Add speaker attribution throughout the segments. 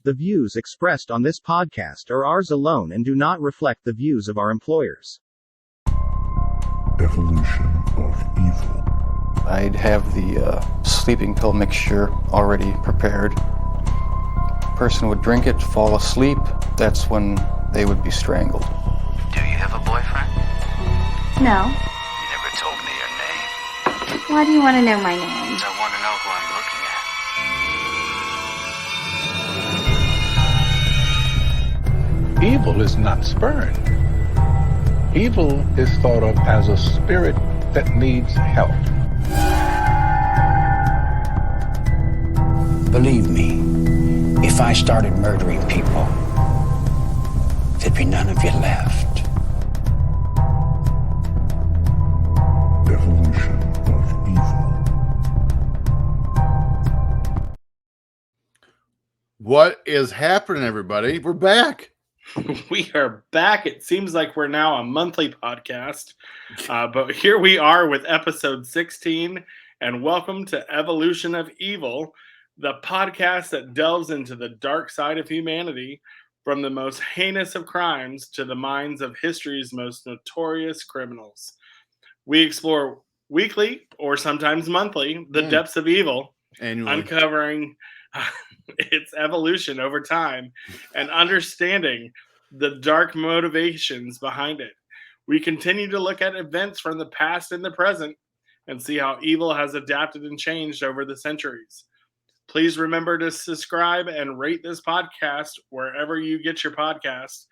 Speaker 1: The views expressed on this podcast are ours alone and do not reflect the views of our employers.
Speaker 2: Evolution of evil.
Speaker 3: I'd have the sleeping pill mixture already prepared. Person would drink it, fall asleep. That's when they would be strangled.
Speaker 4: Do you have a boyfriend?
Speaker 5: No.
Speaker 4: You never told me your name.
Speaker 5: Why do you want to know my name?
Speaker 4: I want to know who I'm looking at.
Speaker 6: Evil is not spurned. Evil is thought of as a spirit that needs help.
Speaker 7: Believe me, if I started murdering people, there'd be none of you left.
Speaker 2: Evolution of evil.
Speaker 8: What is happening, everybody? We're back.
Speaker 9: We are back. It seems like we're now a monthly podcast, but here we are with episode 16, and welcome to Evolution of Evil, the podcast that delves into the dark side of humanity, from the most heinous of crimes to the minds of history's most notorious criminals. We explore weekly, or sometimes monthly, the depths of evil,
Speaker 8: Annually.
Speaker 9: uncovering its evolution over time and understanding the dark motivations behind it. We continue to look at events from the past and the present and see how evil has adapted and changed over the centuries. Please remember to subscribe and rate this podcast wherever you get your podcasts.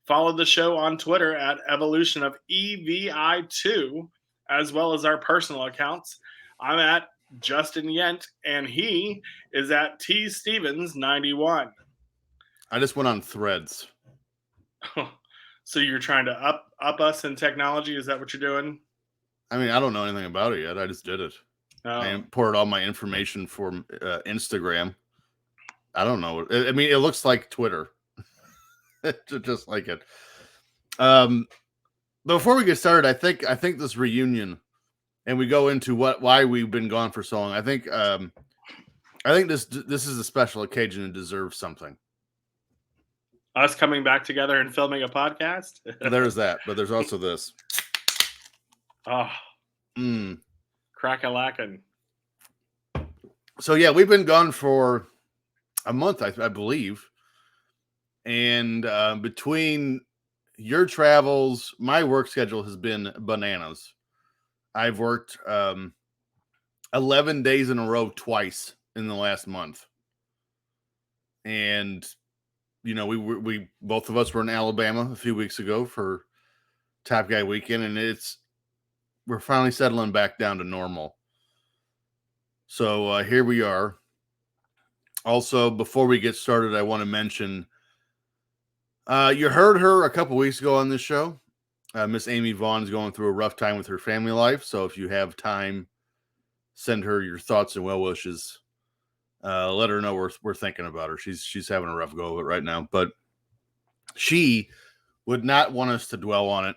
Speaker 9: Follow the show on Twitter at Evolution of EVI2, as well as our personal accounts. I'm at Justin Yent, and he is at T Stevens 91.
Speaker 8: I just went on Threads.
Speaker 9: So you're trying to up us in technology? Is that what you're doing?
Speaker 8: I mean, I don't know anything about it yet. I just did it. I imported all my information from Instagram. I don't know. I mean, it looks like Twitter. Just like it. Before we get started, I think this reunion, and we go into why we've been gone for so long. I think this is a special occasion and deserves something.
Speaker 9: Us coming back together and filming a podcast?
Speaker 8: There's that, but there's also this.
Speaker 9: Oh. Crack-a-lackin'.
Speaker 8: So yeah, we've been gone for a month, I believe. And between your travels, my work schedule has been bananas. I've worked 11 days in a row twice in the last month. And, you know, we both of us were in Alabama a few weeks ago for Top Guy weekend, and we're finally settling back down to normal. So here we are. Also, before we get started, I want to mention, you heard her a couple weeks ago on this show. Miss Amy Vaughn's going through a rough time with her family life. So if you have time, send her your thoughts and well wishes. Let her know we're thinking about her. She's having a rough go of it right now, but she would not want us to dwell on it.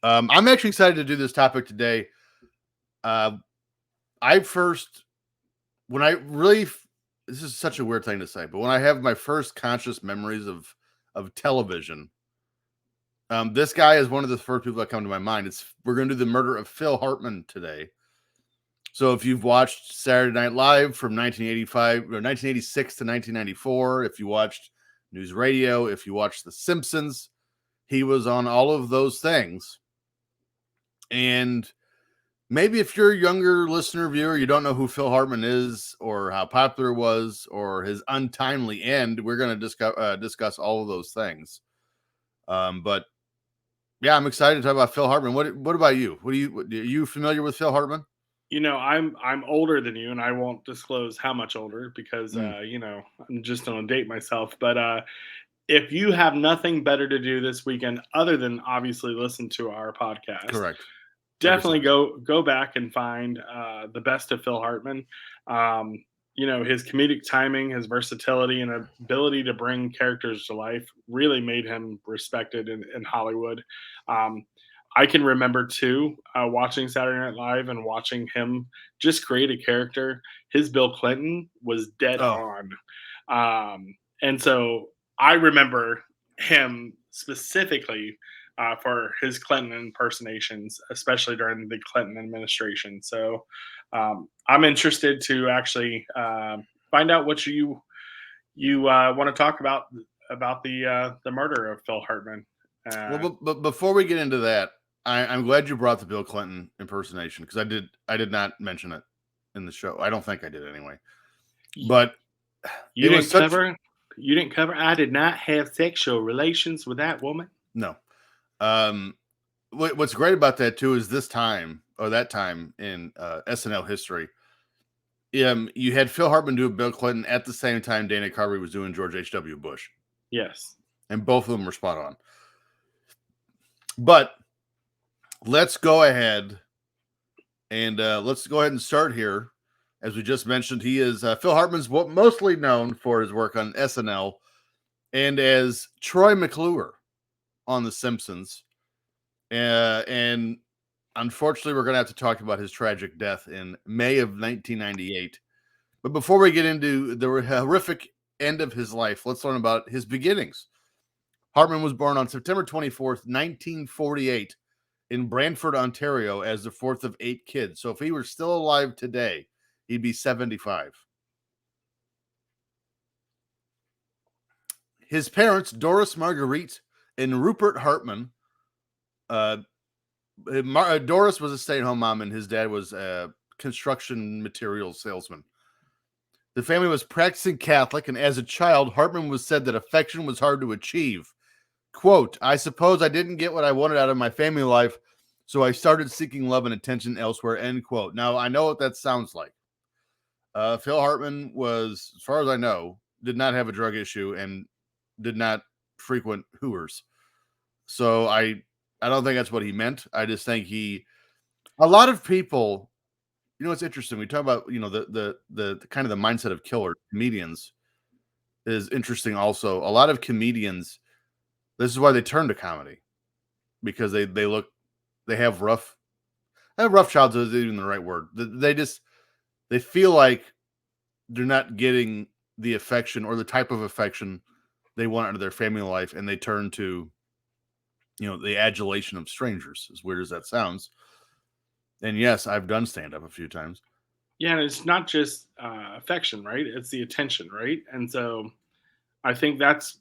Speaker 8: I'm actually excited to do this topic today. This is such a weird thing to say, but when I have my first conscious memories of television, this guy is one of the first people that come to my mind. We're going to do the murder of Phil Hartman today. So if you've watched Saturday Night Live from 1985 or 1986 to 1994, if you watched News Radio, if you watched The Simpsons, he was on all of those things. And maybe if you're a younger listener, viewer, you don't know who Phil Hartman is or how popular it was or his untimely end, we're going to discuss all of those things. But yeah, I'm excited to talk about Phil Hartman. What about you? Are you familiar with Phil Hartman?
Speaker 9: You know, I'm older than you, and I won't disclose how much older because, you know, I'm just going to date myself. But if you have nothing better to do this weekend other than obviously listen to our podcast,
Speaker 8: correct,
Speaker 9: definitely go back and find the best of Phil Hartman. You know, his comedic timing, his versatility, and ability to bring characters to life really made him respected in Hollywood. I can remember, too, watching Saturday Night Live and watching him just create a character. His Bill Clinton was dead on. And so I remember him specifically for his Clinton impersonations, especially during the Clinton administration. So I'm interested to actually find out what you want to talk about the murder of Phil Hartman.
Speaker 8: Well, but before we get into that, I'm glad you brought the Bill Clinton impersonation because I did not mention it in the show. I don't think I did anyway. But
Speaker 9: you didn't cover. You didn't cover. I did not have sexual relations with that woman.
Speaker 8: No. What's great about that too is that time in SNL history, you had Phil Hartman do Bill Clinton at the same time Dana Carvey was doing George H.W. Bush.
Speaker 9: Yes.
Speaker 8: And both of them were spot on. But let's go ahead and start here. As we just mentioned, he is Phil Hartman's mostly known for his work on SNL and as Troy McClure on The Simpsons. And unfortunately, we're going to have to talk about his tragic death in May of 1998. But before we get into the horrific end of his life, let's learn about his beginnings. Hartman was born on September 24th, 1948 in Brantford, Ontario as the fourth of 8 kids. So if he were still alive today, he'd be 75. His parents, Doris Marguerite and Rupert Hartman, Doris was a stay-at-home mom and his dad was a construction materials salesman. The family was practicing Catholic, and as a child, Hartman was said that affection was hard to achieve. Quote, I suppose I didn't get what I wanted out of my family life, so I started seeking love and attention elsewhere, end quote. Now, I know what that sounds like. Phil Hartman was, as far as I know, did not have a drug issue and did not frequent hooers. So I don't think that's what he meant. I just think a lot of people, it's interesting. We talk about, the kind of the mindset of killer comedians is interesting. Also, a lot of comedians, this is why they turn to comedy, because they have rough childhood isn't even the right word. They feel like they're not getting the affection or the type of affection they want out of their family life, and they turn to, the adulation of strangers, as weird as that sounds. And yes, I've done stand-up a few times.
Speaker 9: Yeah, and it's not just affection, right? It's the attention, right? And so I think that's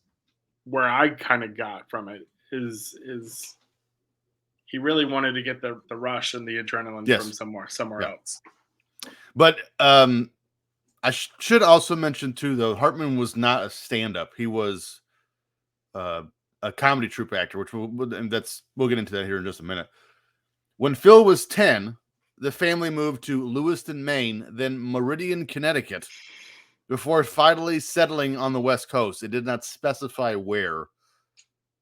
Speaker 9: where I kind of got from it is he really wanted to get the rush and the adrenaline from somewhere else.
Speaker 8: But I should also mention too, though, Hartman was not a stand-up. He was a comedy troupe actor, which we'll get into that here in just a minute. When Phil was 10, the family moved to Lewiston, Maine, then Meridian, Connecticut, before finally settling on the West Coast. It did not specify where.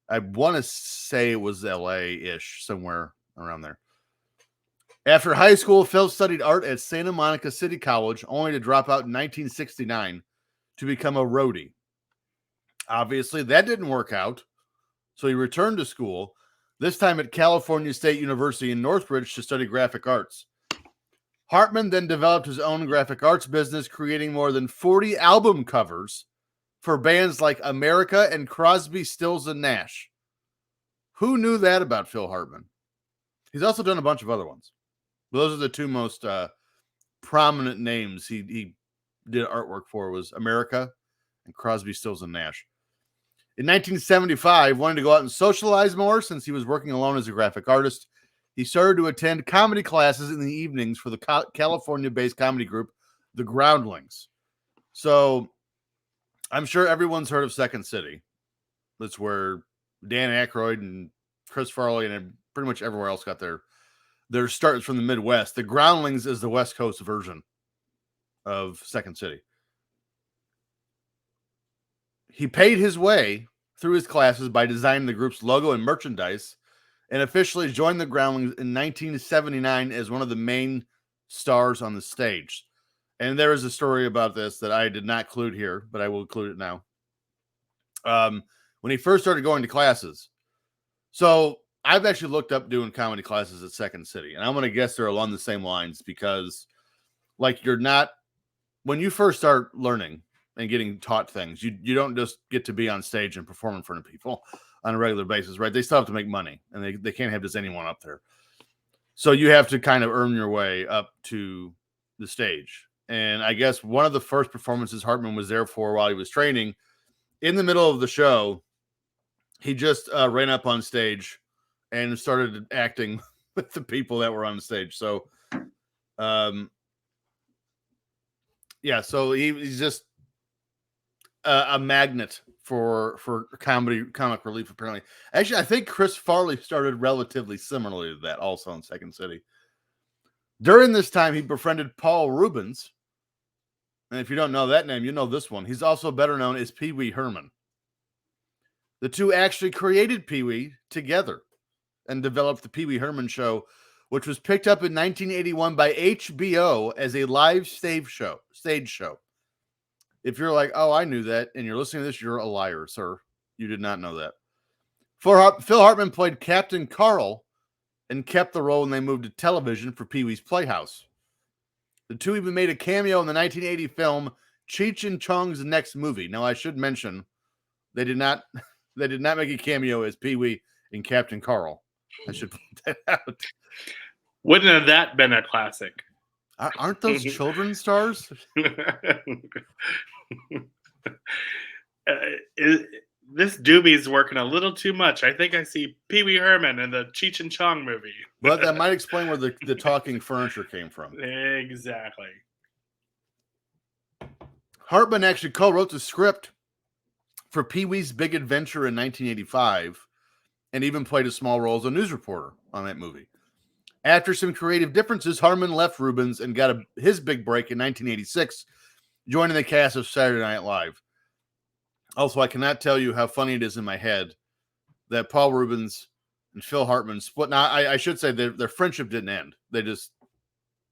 Speaker 8: I want to say it was LA-ish, somewhere around there. After high school, Phil studied art at Santa Monica City College, only to drop out in 1969 to become a roadie. Obviously, that didn't work out, so he returned to school, this time at California State University in Northridge to study graphic arts. Hartman then developed his own graphic arts business, creating more than 40 album covers for bands like America and Crosby, Stills, and Nash. Who knew that about Phil Hartman? He's also done a bunch of other ones. But those are the two most prominent names he did artwork for, was America and Crosby, Stills, and Nash. In 1975, wanting to go out and socialize more since he was working alone as a graphic artist, he started to attend comedy classes in the evenings for the California-based comedy group, The Groundlings. So I'm sure everyone's heard of Second City. That's where Dan Aykroyd and Chris Farley and pretty much everywhere else got their starts from the Midwest. The Groundlings is the West Coast version of Second City. He paid his way through his classes by designing the group's logo and merchandise, and officially joined the Groundlings in 1979 as one of the main stars on the stage. And there is a story about this that I did not include here, but I will include it now. When he first started going to classes. So I've actually looked up doing comedy classes at Second City, and I'm going to guess they're along the same lines because, like, when you first start learning, and getting taught things. You don't just get to be on stage and perform in front of people on a regular basis, right? They still have to make money, and they can't have just anyone up there. So you have to kind of earn your way up to the stage. And I guess one of the first performances Hartman was there for while he was training, in the middle of the show, he just ran up on stage and started acting with the people that were on stage. So, yeah, so he's just a magnet for comic relief, apparently. Actually, I think Chris Farley started relatively similarly to that, also in Second City. During this time, he befriended Paul Reubens. And if you don't know that name, you know this one. He's also better known as Pee Wee Herman. The two actually created Pee Wee together and developed the Pee Wee Herman Show, which was picked up in 1981 by HBO as a live stage show. If you're like, oh, I knew that, and you're listening to this, you're a liar, sir. You did not know that. Phil Hartman played Captain Carl and kept the role when they moved to television for Pee Wee's Playhouse. The two even made a cameo in the 1980 film Cheech and Chong's Next Movie. Now, I should mention they did not make a cameo as Pee Wee and Captain Carl. I should point that out.
Speaker 9: Wouldn't have that been a classic?
Speaker 8: Aren't those children's stars?
Speaker 9: This doobie's working a little too much. I think I see Pee Wee Herman in the Cheech and Chong movie.
Speaker 8: But that might explain where the talking furniture came from.
Speaker 9: Exactly.
Speaker 8: Hartman actually co-wrote the script for Pee Wee's Big Adventure in 1985 and even played a small role as a news reporter on that movie. After some creative differences, Hartman left Reubens and got his big break in 1986, joining the cast of Saturday Night Live. Also, I cannot tell you how funny it is in my head that Paul Reubens and Phil Hartman split. Now, I should say their friendship didn't end. They just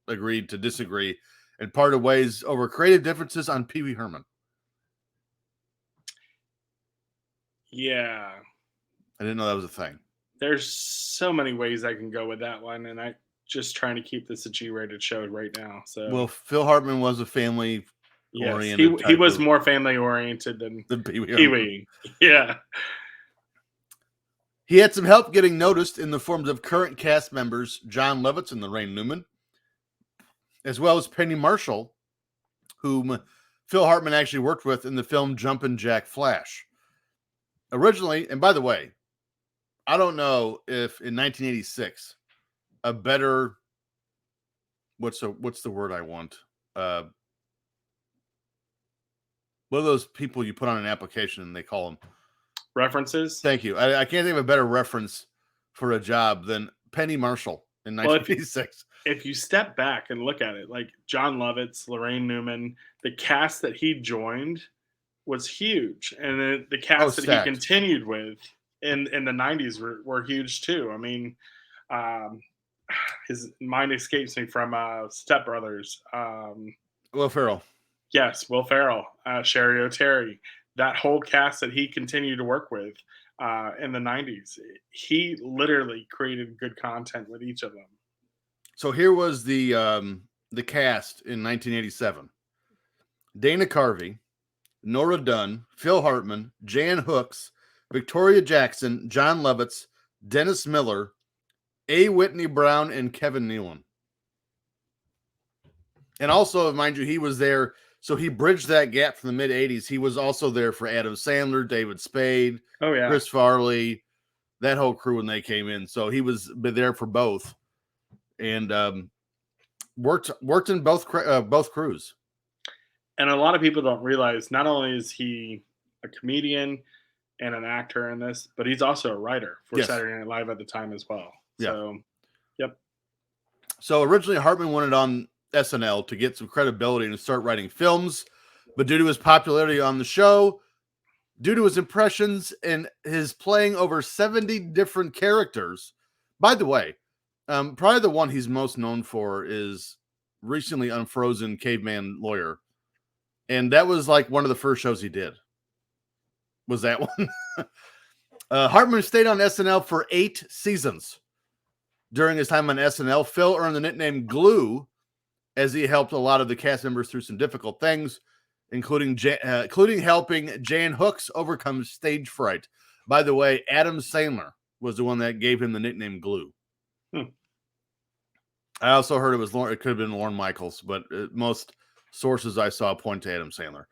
Speaker 8: agreed to disagree and parted ways over creative differences on Pee Wee Herman.
Speaker 9: Yeah.
Speaker 8: I didn't know that was a thing.
Speaker 9: There's so many ways I can go with that one, and I'm just trying to keep this a G-rated show right now. So,
Speaker 8: well, Phil Hartman was a family
Speaker 9: yes, he was more family oriented than
Speaker 8: Pee Wee.
Speaker 9: Pee Wee. Yeah.
Speaker 8: He had some help getting noticed in the forms of current cast members John Lovitz and Lorraine Newman, as well as Penny Marshall, whom Phil Hartman actually worked with in the film Jumpin' Jack Flash. Originally, and by the way, I don't know if in 1986 a better what's the word I want? What are those people you put on an application and they call them
Speaker 9: references?
Speaker 8: Thank you. I can't think of a better reference for a job than Penny Marshall in 1986.
Speaker 9: If you step back and look at it, like John Lovitz, Lorraine Newman, the cast that he joined was huge, and the cast that he continued with in the 90s were huge too. I mean, his mind escapes me from Step Brothers.
Speaker 8: Will Ferrell.
Speaker 9: Yes, Will Ferrell, Sherry O'Terry, that whole cast that he continued to work with in the 90s. He literally created good content with each of them.
Speaker 8: So here was the cast in 1987. Dana Carvey, Nora Dunn, Phil Hartman, Jan Hooks, Victoria Jackson, John Lovitz, Dennis Miller, A. Whitney Brown, and Kevin Nealon. And also, mind you, he was there. So he bridged that gap from the mid-'80s. He was also there for Adam Sandler, David Spade, Chris Farley, that whole crew when they came in. So he was there for both, and worked in both crews.
Speaker 9: And a lot of people don't realize not only is he a comedian and an actor in this, but he's also a writer for Saturday Night Live at the time as well.
Speaker 8: Yeah.
Speaker 9: So, yep.
Speaker 8: So originally Hartman wanted on SNL to get some credibility and to start writing films, but due to his popularity on the show, due to his impressions and his playing over 70 different characters. By the way, probably the one he's most known for is recently Unfrozen Caveman Lawyer. And that was like one of the first shows he did. Was that one? Hartman stayed on SNL for 8 seasons. During his time on SNL, Phil earned the nickname Glue as he helped a lot of the cast members through some difficult things, including helping Jan Hooks overcome stage fright. By the way, Adam Sandler was the one that gave him the nickname Glue. I also heard it could have been Lorne Michaels, but most sources I saw point to Adam Sandler.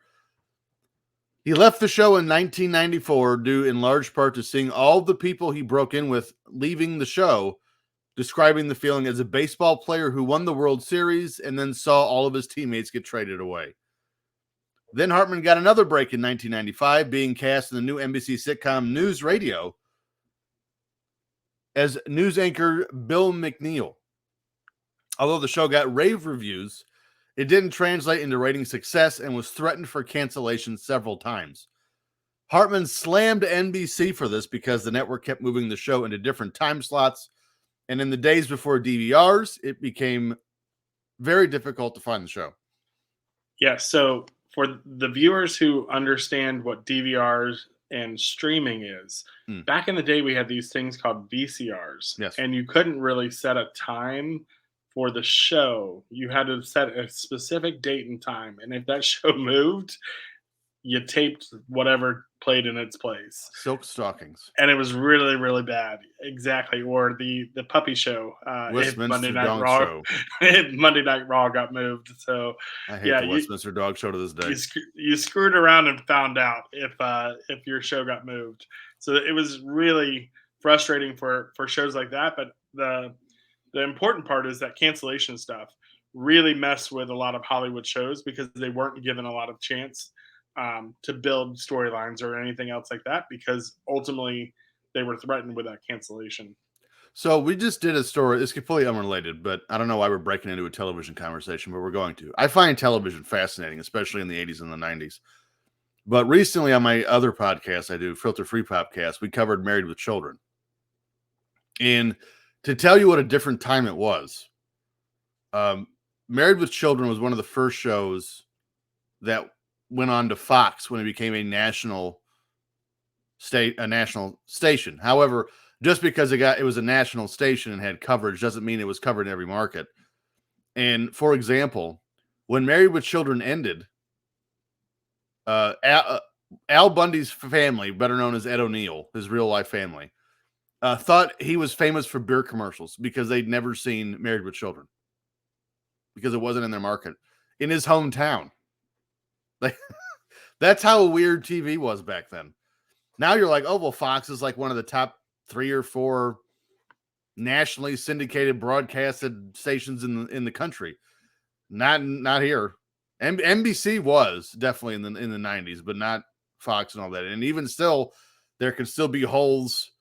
Speaker 8: He left the show in 1994 due in large part to seeing all the people he broke in with leaving the show, describing the feeling as a baseball player who won the World Series and then saw all of his teammates get traded away. Then Hartman got another break in 1995, being cast in the new NBC sitcom News Radio as news anchor Bill McNeil. Although the show got rave reviews, it didn't translate into rating success and was threatened for cancellation several times. Hartman slammed NBC for this because the network kept moving the show into different time slots, and in the days before DVRs, it became very difficult to find the show.
Speaker 9: Yeah, so for the viewers who understand what DVRs and streaming is, back in the day we had these things called VCRs.
Speaker 8: Yes.
Speaker 9: And you couldn't really set a time for the show. You had to set a specific date and time. And if that show moved, you taped whatever played in its place.
Speaker 8: Silk Stockings.
Speaker 9: And it was really, really bad. Exactly. Or the puppy show.
Speaker 8: Westminster
Speaker 9: Monday Night
Speaker 8: Dog
Speaker 9: Raw,
Speaker 8: Show.
Speaker 9: Monday Night Raw got moved. So
Speaker 8: I hate the Westminster Dog Show to this day.
Speaker 9: you screwed around and found out if your show got moved. So it was really frustrating for shows like that. But the important part is that cancellation stuff really messed with a lot of Hollywood shows because they weren't given a lot of chance to build storylines or anything else like that, because ultimately they were threatened with that cancellation.
Speaker 8: So we just did a story. It's completely unrelated, but I don't know why we're breaking into a television conversation, but we're going to. I find television fascinating, especially in the 80s and the 90s. But recently on my other podcast I do, Filter Free Podcast, we covered Married with Children. And to tell you what a different time it was, Married with Children was one of the first shows that went on to Fox when it became a national station. However, just because it was a national station and had coverage doesn't mean it was covered in every market. And for example, when Married with Children ended, Al Bundy's family, better known as Ed O'Neill, his real life family, thought he was famous for beer commercials because they'd never seen Married with Children because it wasn't in their market in his hometown. Like, that's how weird TV was back then. Now you're like, oh, well, Fox is like one of the top 3 or 4 nationally syndicated broadcasted stations in the country. Not here. NBC was definitely in the 90s, but not Fox and all that. And even still, there can still be holes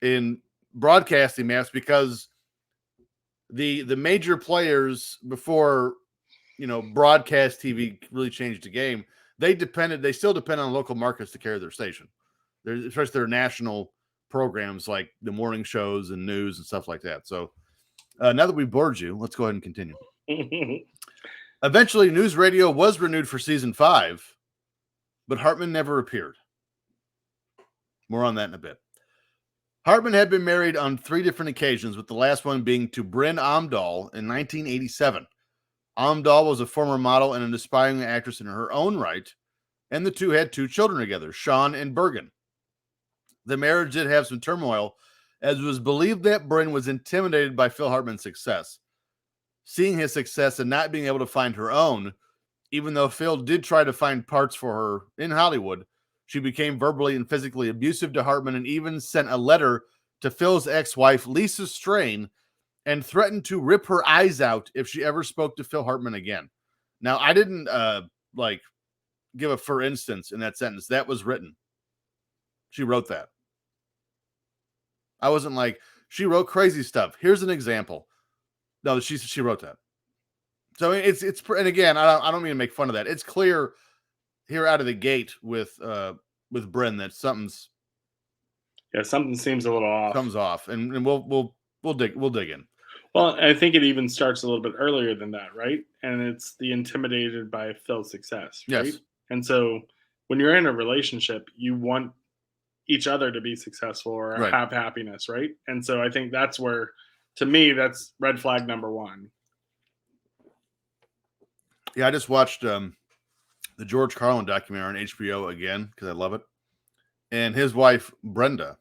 Speaker 8: in broadcasting maps because the major players before broadcast TV really changed the game. They still depend on local markets to carry their station. Especially their national programs like the morning shows and news and stuff like that. So now that we bored you, let's go ahead and continue. Eventually, News Radio was renewed for season 5, but Hartman never appeared. More on that in a bit. Hartman had been married on 3 different occasions, with the last one being to Bryn Omdahl in 1987. Omdahl was a former model and an aspiring actress in her own right, and the two had 2 children together, Sean and Bergen. The marriage did have some turmoil, as it was believed that Bryn was intimidated by Phil Hartman's success. Seeing his success and not being able to find her own, even though Phil did try to find parts for her in Hollywood, she became verbally and physically abusive to Hartman and even sent a letter to Phil's ex-wife, Lisa Strain, and threatened to rip her eyes out if she ever spoke to Phil Hartman again. Now, I didn't give a for instance in that sentence. That was written. She wrote that. I wasn't like, she wrote crazy stuff. Here's an example. No, she wrote that. So it's and again, I don't mean to make fun of that. It's clear here out of the gate with Bryn that something
Speaker 9: seems a little off.
Speaker 8: Comes off, and we'll dig in.
Speaker 9: Well, I think it even starts a little bit earlier than that, right? And it's the intimidated by Phil's success, right?
Speaker 8: Yes.
Speaker 9: And so when you're in a relationship, you want each other to be successful or have happiness, right? And so I think that's where, to me, that's red flag number 1.
Speaker 8: Yeah, I just watched the George Carlin documentary on HBO again because I love it. And his wife, Brenda,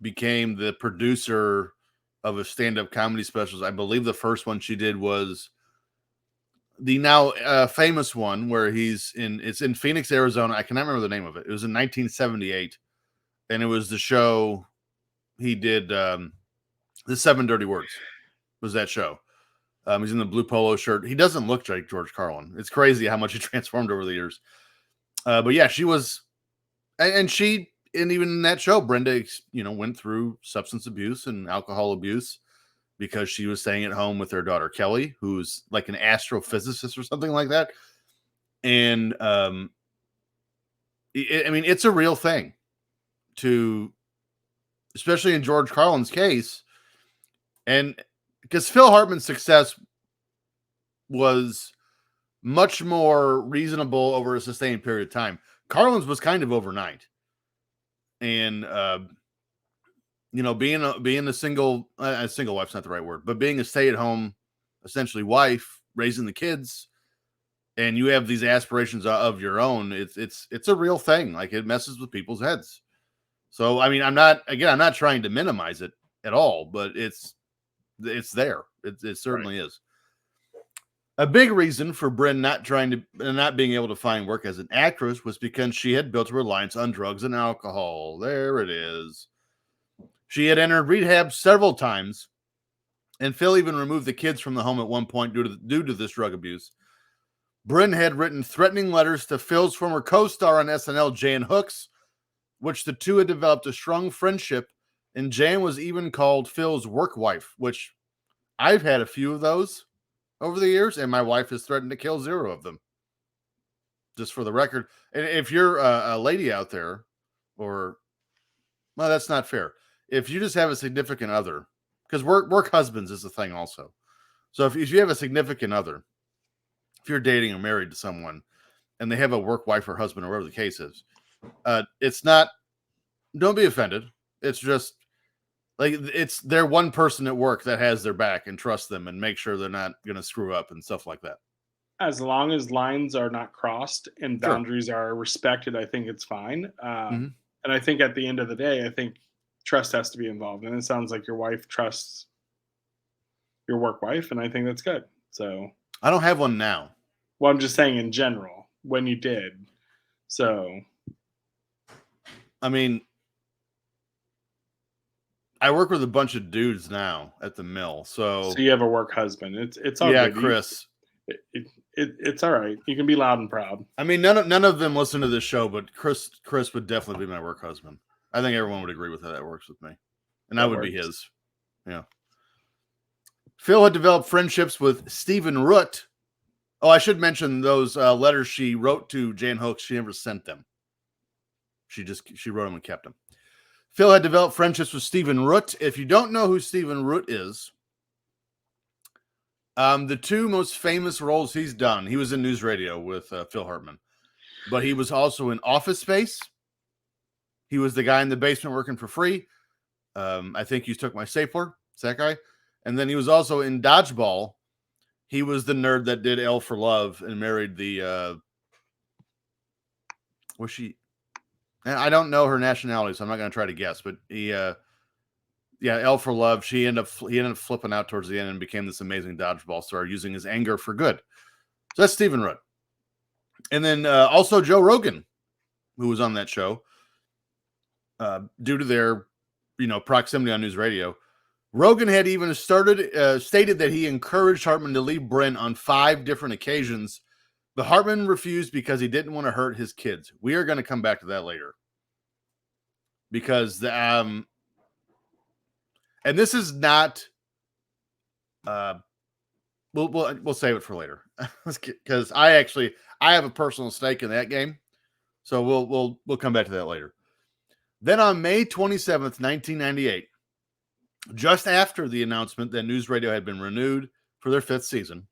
Speaker 8: became the producer of a stand-up comedy specials. I believe the first one she did was the now famous one where it's in Phoenix, Arizona. I cannot remember the name of it. It was in 1978. And it was the show he did, the 7 Dirty Words was that show. He's in the blue polo shirt. He doesn't look like George Carlin. It's crazy how much he transformed over the years. But yeah, she was, and even in that show, Brenda, went through substance abuse and alcohol abuse because she was staying at home with her daughter, Kelly, who's like an astrophysicist or something like that. And, it's a real thing especially in George Carlin's case. And because Phil Hartman's success was much more reasonable over a sustained period of time. Carlin's was kind of overnight. And, being a single wife's not the right word, but being a stay-at-home, essentially wife, raising the kids, and you have these aspirations of your own, it's a real thing. Like, it messes with people's heads. So, I mean, I'm not trying to minimize it at all, but it's there. It certainly is. A big reason for Bryn not being able to find work as an actress was because she had built a reliance on drugs and alcohol. There it is. She had entered rehab several times, and Phil even removed the kids from the home at one point due to this drug abuse. Bryn had written threatening letters to Phil's former co-star on SNL, Jan Hooks, which the two had developed a strong friendship, and Jan was even called Phil's work wife, which I've had a few of those over the years, and my wife has threatened to kill 0 of them. Just for the record. And if you're a lady out there, that's not fair. If you just have a significant other, because work husbands is a thing also. So if you have a significant other, if you're dating or married to someone, and they have a work wife or husband or whatever the case is, don't be offended. It's just like, it's their one person at work that has their back and trust them and make sure they're not going to screw up and stuff like that.
Speaker 9: As long as lines are not crossed and
Speaker 8: Sure.
Speaker 9: boundaries are respected, I think it's fine.
Speaker 8: Mm-hmm.
Speaker 9: And I think at the end of the day, I think trust has to be involved. And it sounds like your wife trusts your work wife, and I think that's good. So
Speaker 8: I don't have one now.
Speaker 9: Well, I'm just saying in general, when you did. So,
Speaker 8: I mean, I work with a bunch of dudes now at the mill. So
Speaker 9: you have a work husband. It's all
Speaker 8: yeah,
Speaker 9: good.
Speaker 8: Chris.
Speaker 9: It's all right. You can be loud and proud.
Speaker 8: I mean, none of them listen to this show, but Chris would definitely be my work husband. I think everyone would agree with how that works with me, and I would be his. Yeah. Phil had developed friendships with Stephen Root. Oh, I should mention those letters she wrote to Jan Hooks. She never sent them. She wrote them and kept them. Phil had developed friendships with Stephen Root. If you don't know who Stephen Root is, the 2 most famous roles he's done, he was in News Radio with Phil Hartman, but he was also in Office Space. He was the guy in the basement working for free. I think you took my stapler. It's that guy. And then he was also in Dodgeball. He was the nerd that did L for Love and married the, was she? I don't know her nationality, so I'm not going to try to guess, but he, L for Love. He ended up flipping out towards the end and became this amazing dodgeball star using his anger for good. So that's Stephen Root. And then also Joe Rogan, who was on that show, due to their, proximity on News Radio. Rogan had even stated that he encouraged Hartman to leave Bryn on 5 different occasions, but Hartman refused because he didn't want to hurt his kids. We are going to come back to that later. Because and this is not we'll save it for later. Because I have a personal stake in that game. So we'll come back to that later. Then on May 27th, 1998, just after the announcement that News Radio had been renewed for their 5th season,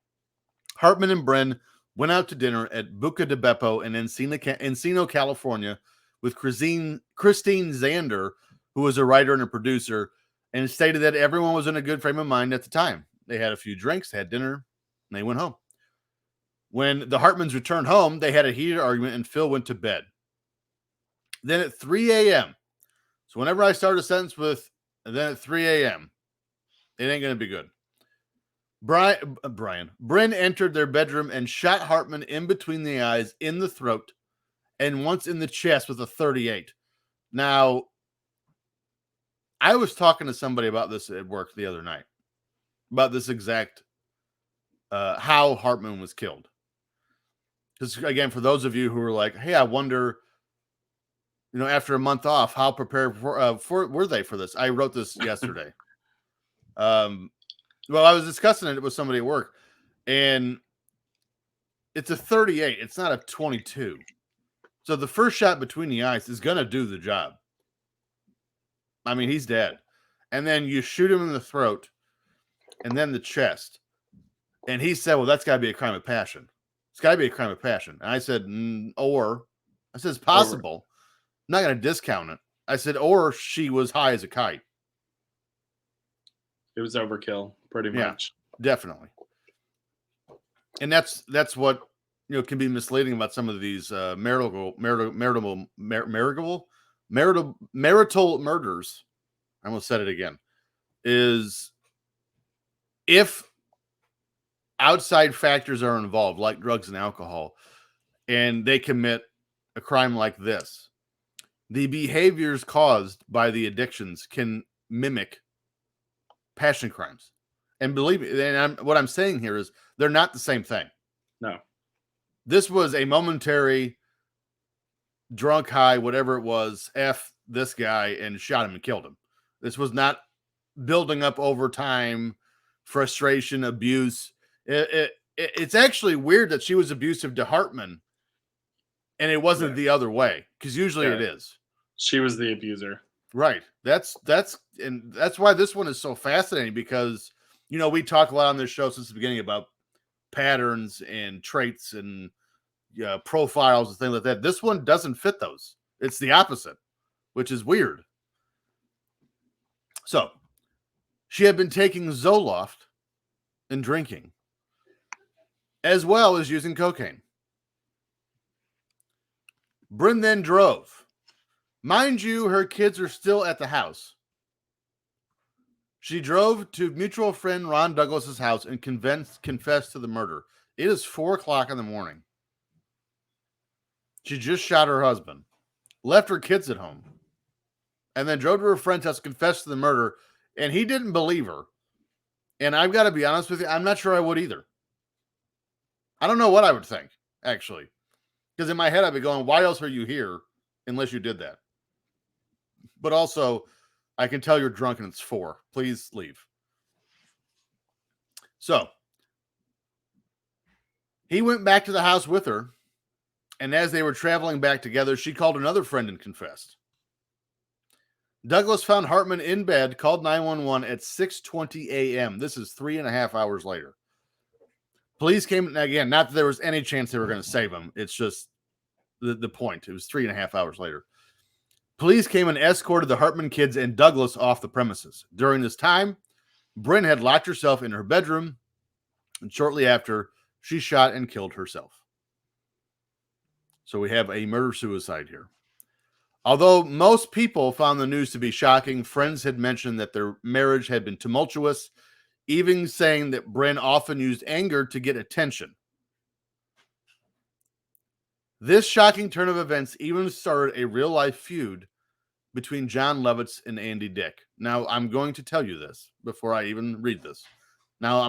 Speaker 8: Hartman and Bryn went out to dinner at Buca de Beppo in Encino, California, with Christine Zander, who was a writer and a producer, and stated that everyone was in a good frame of mind at the time. They had a few drinks, had dinner, and they went home. When the Hartmans returned home, they had a heated argument and Phil went to bed. Then at 3 a.m., so whenever I start a sentence with then at 3 a.m., it ain't going to be good. Bryn entered their bedroom and shot Hartman in between the eyes, in the throat, and once in the chest with a .38. Now, I was talking to somebody about this at work the other night, about this exact, how Hartman was killed. Because, again, for those of you who were like, hey, I wonder, after a month off, how prepared were they for this? I wrote this yesterday. Well, I was discussing it with somebody at work, and it's a .38. It's not a .22. So the first shot between the eyes is going to do the job. I mean, he's dead. And then you shoot him in the throat and then the chest. And he said, well, that's got to be a crime of passion. It's got to be a crime of passion. And I said, I said, it's possible. I'm not going to discount it. I said, or she was high as a kite.
Speaker 9: It was overkill, pretty much.
Speaker 8: Definitely. And that's what can be misleading about some of these marital murders. I almost said it again. Is if outside factors are involved, like drugs and alcohol, and they commit a crime like this, the behaviors caused by the addictions can mimic passion crimes. And believe me, what I'm saying here is they're not the same thing.
Speaker 9: No.
Speaker 8: This was a momentary drunk high, whatever it was, F this guy and shot him and killed him. This was not building up over time, frustration, abuse. It's actually weird that she was abusive to Hartman and it wasn't the other way, because usually it is.
Speaker 9: She was the abuser.
Speaker 8: Right. That's why this one is so fascinating, because we talk a lot on this show since the beginning about patterns and traits and profiles and things like that. This one doesn't fit those. It's the opposite, which is weird. So she had been taking Zoloft and drinking, as well as using cocaine. Bryn then drove. Mind you, her kids are still at the house. She drove to mutual friend Ron Douglas's house and confessed to the murder. It is 4:00 in the morning. She just shot her husband, left her kids at home, and then drove to her friend's house, confessed to the murder, and he didn't believe her. And I've got to be honest with you, I'm not sure I would either. I don't know what I would think, actually. Because in my head, I'd be going, why else are you here unless you did that? But also, I can tell you're drunk and it's 4. Please leave. So, he went back to the house with her, and as they were traveling back together, she called another friend and confessed. Douglas found Hartman in bed, called 911 at 6:20 a.m. This is 3.5 hours later. Police came, again, not that there was any chance they were going to save him. It's just the point. It was 3.5 hours later. Police came and escorted the Hartman kids and Douglas off the premises. During this time, Bryn had locked herself in her bedroom, and shortly after, she shot and killed herself. So we have a murder-suicide here. Although most people found the news to be shocking, friends had mentioned that their marriage had been tumultuous, even saying that Bryn often used anger to get attention. This shocking turn of events even started a real-life feud between John Lovitz and Andy Dick. Now, I'm going to tell you this before I even read this. Now,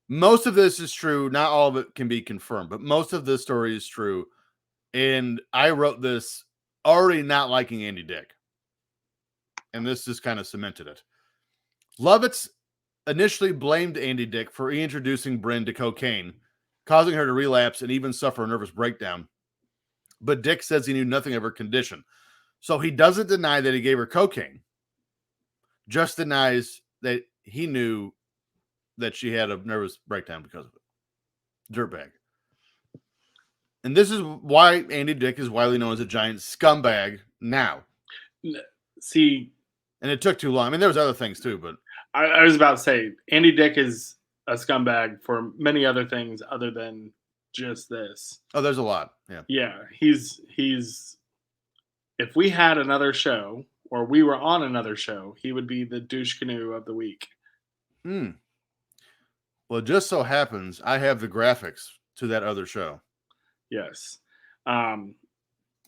Speaker 8: most of this is true. Not all of it can be confirmed, but most of this story is true. And I wrote this already not liking Andy Dick. And this just kind of cemented it. Lovitz initially blamed Andy Dick for reintroducing Bryn to cocaine, causing her to relapse and even suffer a nervous breakdown. But Dick says he knew nothing of her condition. So he doesn't deny that he gave her cocaine, just denies that he knew that she had a nervous breakdown because of it. Dirtbag. And this is why Andy Dick is widely known as a giant scumbag now.
Speaker 9: See,
Speaker 8: and it took too long. I mean, there was other things too, but
Speaker 9: I was about to say Andy Dick is a scumbag for many other things other than just this.
Speaker 8: Oh, there's a lot. Yeah.
Speaker 9: Yeah, he's if we had another show or we were on another show, he would be the douche canoe of the week.
Speaker 8: Hmm. Well, it just so happens I have the graphics to that other show.
Speaker 9: Yes. Um,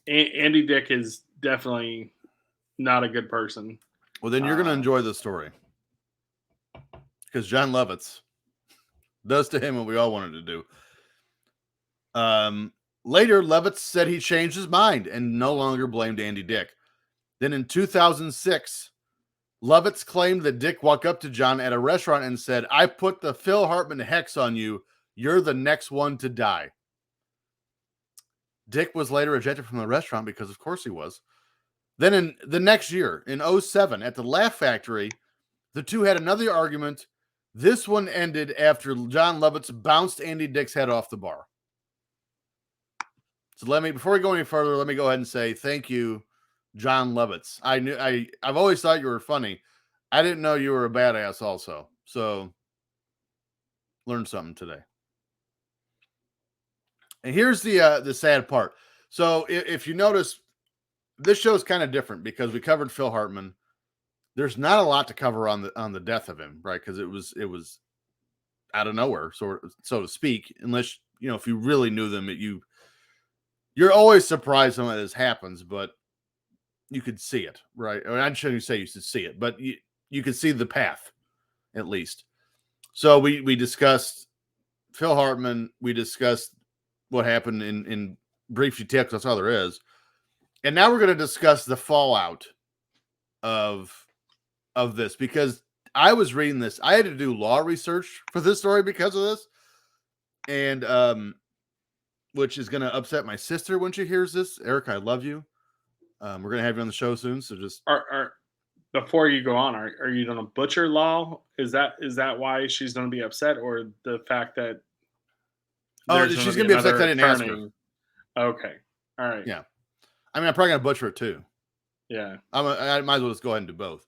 Speaker 9: Andy Dick is definitely not a good person.
Speaker 8: Well, then you're going to enjoy the story. Because John Lovitz does to him what we all wanted to do. Later, Lovitz said he changed his mind and no longer blamed Andy Dick. Then in 2006, Lovitz claimed that Dick walked up to John at a restaurant and said, "I put the Phil Hartman hex on you. You're the next one to die." Dick was later ejected from the restaurant because, of course, he was. Then in the next year, in 2007, at the Laugh Factory, the two had another argument. This one ended after John Lovitz bounced Andy Dick's head off the bar. So before we go any further, let me go ahead and say thank you, John Lovitz. I've always thought you were funny. I didn't know you were a badass also. So learned something today. And here's the sad part. So if you notice, this show is kind of different because we covered Phil Hartman. There's not a lot to cover on the death of him, right? Because it was out of nowhere, so to speak. Unless if you really knew them, you're always surprised when this happens, but you could see it, right? I mean, I shouldn't say you should see it, but you could see the path at least. So we discussed Phil Hartman. We discussed what happened in brief detail, because that's all there is. And now we're going to discuss the fallout of this, because I was reading this. I had to do law research for this story because of this. And which is going to upset my sister when she hears this. Erica, I love you. We're going to have you on the show soon. So just
Speaker 9: before you go on, are you going to butcher law? Is that why she's going to be upset, or the fact that
Speaker 8: she's going to be upset that I didn't ask her.
Speaker 9: Okay. All right.
Speaker 8: Yeah. I mean, I'm probably going to butcher it too.
Speaker 9: Yeah.
Speaker 8: I might as well just go ahead and do both.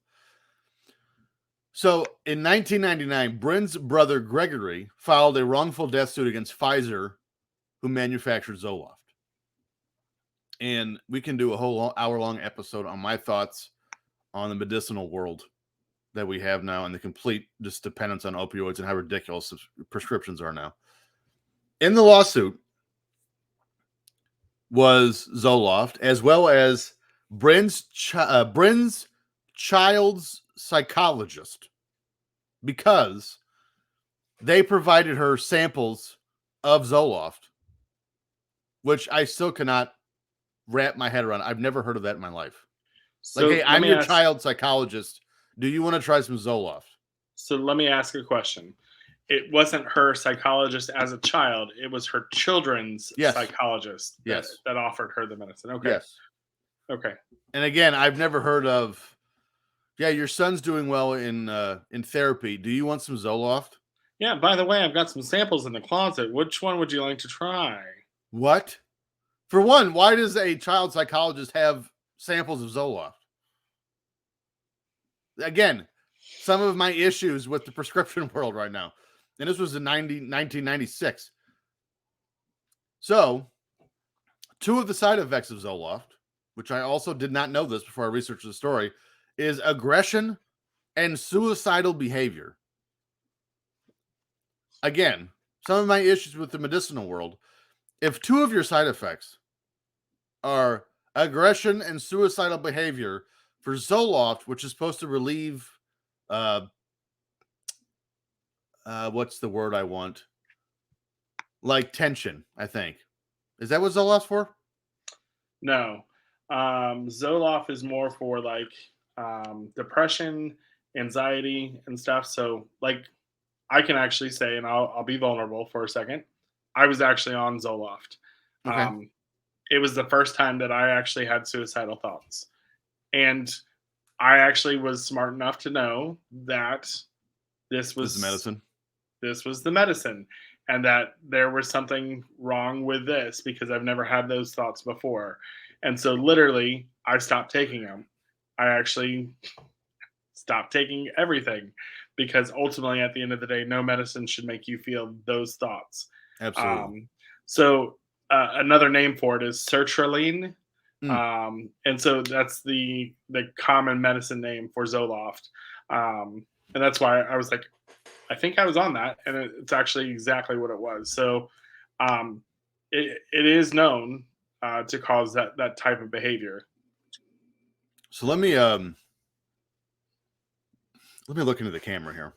Speaker 8: So in 1999, Bryn's brother Gregory filed a wrongful death suit against Pfizer, who manufactured Zoloft. And we can do a whole hour-long episode on my thoughts on the medicinal world that we have now and the complete just dependence on opioids and how ridiculous prescriptions are now. In the lawsuit was Zoloft, as well as Bryn's child's psychologist, because they provided her samples of Zoloft, which I still cannot wrap my head around. I've never heard of that in my life.
Speaker 9: So
Speaker 8: hey, I'm your child psychologist. Do you want to try some Zoloft?
Speaker 9: So let me ask a question. It wasn't her psychologist as a child. It was her children's psychologist that offered her the medicine. Okay.
Speaker 8: Yes.
Speaker 9: Okay.
Speaker 8: And again, I've never heard of, your son's doing well in therapy. Do you want some Zoloft?
Speaker 9: Yeah, by the way, I've got some samples in the closet. Which one would you like to try?
Speaker 8: What? For one, why does a child psychologist have samples of Zoloft? Again, some of my issues with the prescription world right now. And this was in 1996. So, two of the side effects of Zoloft, which I also did not know this before I researched the story, is aggression and suicidal behavior. Again, some of my issues with the medicinal world. If two of your side effects are aggression and suicidal behavior for Zoloft, which is supposed to relieve, what's the word I want? Like tension, I think. Is that what Zoloft's for?
Speaker 9: No. Zoloft is more for like depression, anxiety, and stuff. So like I can actually say, and I'll be vulnerable for a second, I was actually on Zoloft.
Speaker 8: Okay.
Speaker 9: It was the first time that I actually had suicidal thoughts. And I actually was smart enough to know that this was
Speaker 8: the medicine.
Speaker 9: This was the medicine, and that there was something wrong with this because I've never had those thoughts before. And so literally I stopped taking them. I actually stopped taking everything because ultimately, at the end of the day, no medicine should make you feel those thoughts.
Speaker 8: Absolutely.
Speaker 9: So another name for it is sertraline,
Speaker 8: Mm.
Speaker 9: and so that's the common medicine name for Zoloft, and that's why I was like, I think I was on that, and it's actually exactly what it was. So um, it is known to cause that type of behavior.
Speaker 8: So let me look into the camera here.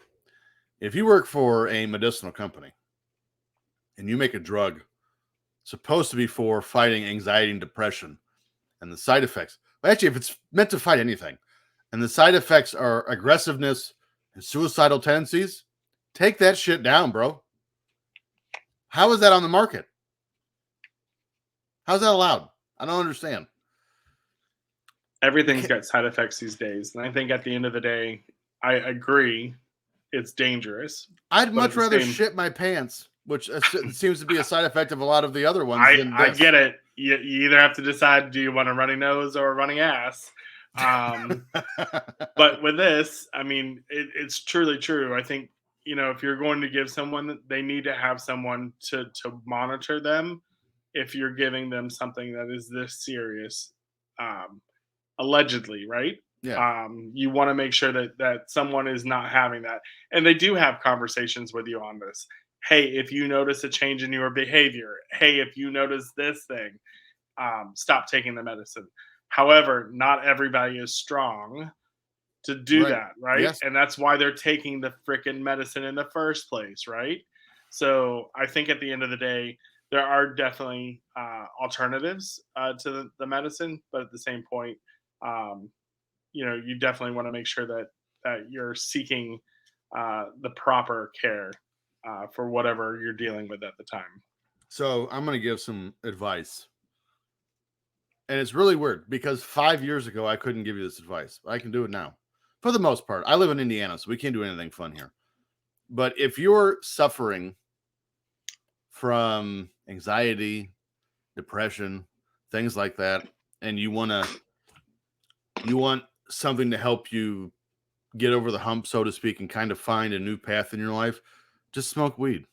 Speaker 8: If you work for a medicinal company and you make a drug supposed to be for fighting anxiety and depression, and the side effects, well, actually, if it's meant to fight anything, and the side effects are aggressiveness and suicidal tendencies, take that shit down, bro. How is that on the market? How's that allowed? I don't understand.
Speaker 9: Everything's got side effects these days, and I think at the end of the day, I agree it's dangerous.
Speaker 8: I'd
Speaker 9: but
Speaker 8: much
Speaker 9: at the
Speaker 8: rather
Speaker 9: same-
Speaker 8: shit my pants, which seems to be a side effect of a lot of the other ones.
Speaker 9: I get it. You either have to decide, do you want a runny nose or a runny ass? But with this, I mean, it's truly true. I think, if you're going to give someone, they need to have someone to monitor them. If you're giving them something that is this serious, um, allegedly, right?
Speaker 8: Yeah.
Speaker 9: You want to make sure that someone is not having that, and they do have conversations with you on this. Hey, if you notice a change in your behavior, hey, if you notice this thing, stop taking the medicine. However, not everybody is strong to do
Speaker 8: Right.
Speaker 9: that, right?
Speaker 8: Yes.
Speaker 9: And that's why they're taking the freaking medicine in the first place, right? So I think at the end of the day, there are definitely alternatives to the medicine, but at the same point, um, you definitely want to make sure that you're seeking the proper care for whatever you're dealing with at the time.
Speaker 8: So I'm going to give some advice. And it's really weird because 5 years ago, I couldn't give you this advice. I can do it now. For the most part, I live in Indiana, so we can't do anything fun here. But if you're suffering from anxiety, depression, things like that, and you want something to help you get over the hump, so to speak, and kind of find a new path in your life, just smoke weed.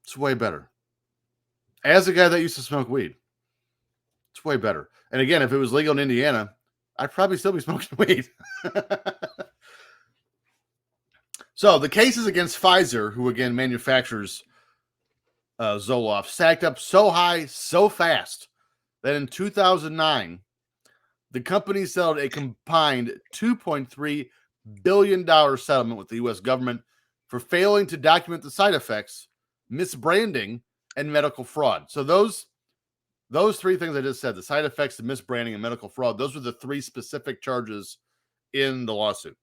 Speaker 8: It's way better. As a guy that used to smoke weed, it's way better. And again, if it was legal in Indiana, I'd probably still be smoking weed. So the cases against Pfizer, who again manufactures Zoloft, stacked up so high, so fast that in 2009, the company settled a combined $2.3 billion settlement with the U.S. government for failing to document the side effects, misbranding, and medical fraud. So those three things I just said, the side effects, the misbranding, and medical fraud, those were the three specific charges in the lawsuit.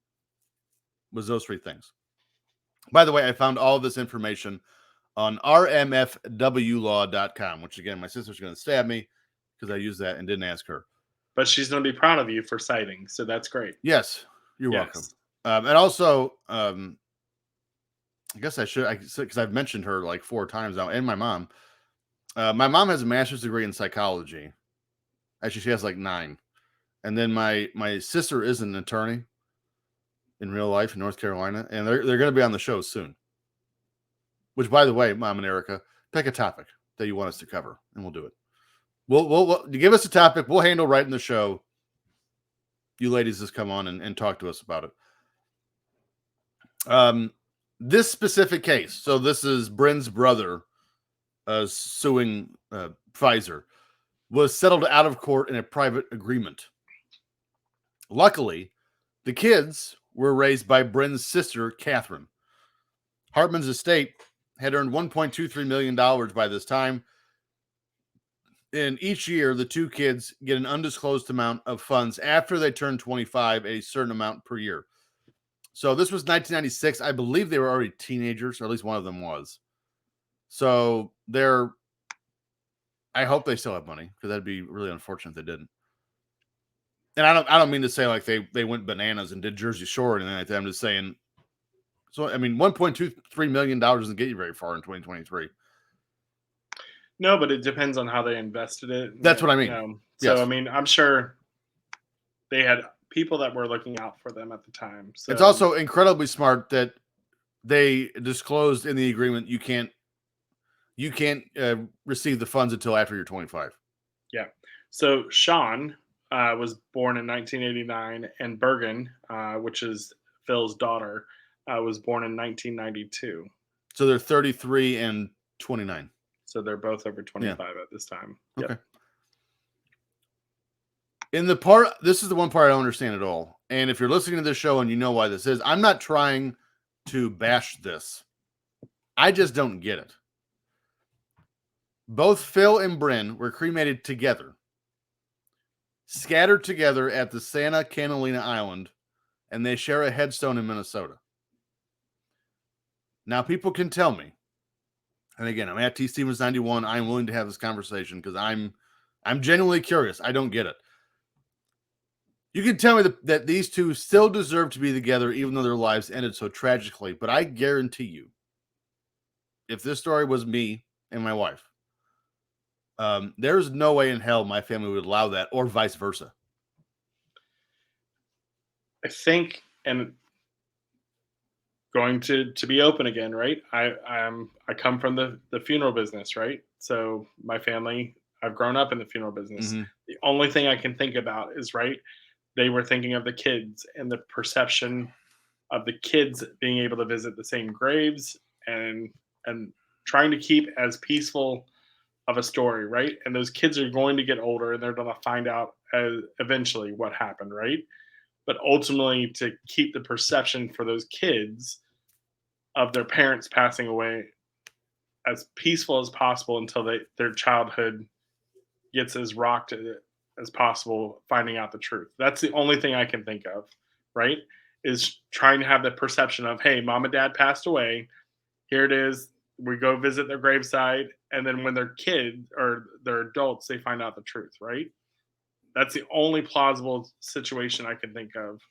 Speaker 8: Was those three things. By the way, I found all of this information on rmfwlaw.com, which again, my sister's going to stab me because I used that and didn't ask her.
Speaker 9: But she's going to be proud of you for citing, so that's great.
Speaker 8: Yes, you're
Speaker 9: Yes.
Speaker 8: welcome. And also, I guess I should, because I've mentioned her like 4 times now, and my mom. My mom has a master's degree in psychology. Actually, she has like 9. And then my sister is an attorney in real life in North Carolina, and they're going to be on the show soon. Which, by the way, Mom and Erica, pick a topic that you want us to cover, and we'll do it. We'll give us a topic. We'll handle right in the show. You ladies just come on and talk to us about it. This specific case, so this is Bryn's brother suing Pfizer, was settled out of court in a private agreement. Luckily, the kids were raised by Bryn's sister, Catherine. Hartman's estate had earned $1.23 million by this time. And each year, the 2 kids get an undisclosed amount of funds after they turn 25, a certain amount per year. So this was 1996. I believe they were already teenagers, or at least one of them was. So I hope they still have money, because that'd be really unfortunate if they didn't. And I don't mean to say like they went bananas and did Jersey Shore or anything like that. I'm just saying. So I mean, $1.23 million doesn't get you very far in 2023.
Speaker 9: No, but it depends on how they invested it.
Speaker 8: That's what I mean.
Speaker 9: So
Speaker 8: Yes.
Speaker 9: I mean, I'm sure they had people that were looking out for them at the time. So
Speaker 8: It's also incredibly smart that they disclosed in the agreement you can't receive the funds until after you're 25.
Speaker 9: yeah. So Sean was born in 1989, and Bergen, which is Phil's daughter, was born in 1992.
Speaker 8: So they're 33 and 29.
Speaker 9: So they're both over 25 at this time.
Speaker 8: Okay.
Speaker 9: Yep.
Speaker 8: This is the one part I don't understand at all. And if you're listening to this show and you know why this is, I'm not trying to bash this. I just don't get it. Both Phil and Bryn were cremated together, scattered together at the Santa Catalina Island, and they share a headstone in Minnesota. Now, people can tell me, and again, I'm at T Stevens 91. I'm willing to have this conversation because I'm genuinely curious. I don't get it. You can tell me that these two still deserve to be together, even though their lives ended so tragically. But I guarantee you, if this story was me and my wife, there's no way in hell my family would allow that, or vice versa.
Speaker 9: I think, and going to be open again, right? I come from the funeral business, right? So my family, I've grown up in the funeral business.
Speaker 8: Mm-hmm.
Speaker 9: The only thing I can think about is, right, they were thinking of the kids and the perception of the kids being able to visit the same graves and trying to keep as peaceful of a story, right? And those kids are going to get older and they're going to find out eventually what happened, right? But ultimately, to keep the perception for those kids of their parents passing away as peaceful as possible until their childhood gets as rocked as possible, finding out the truth. That's the only thing I can think of, right? Is trying to have the perception of, hey, mom and dad passed away. Here it is. We go visit their graveside. And then when they're kids or they're adults, they find out the truth, right? That's the only plausible situation I can think of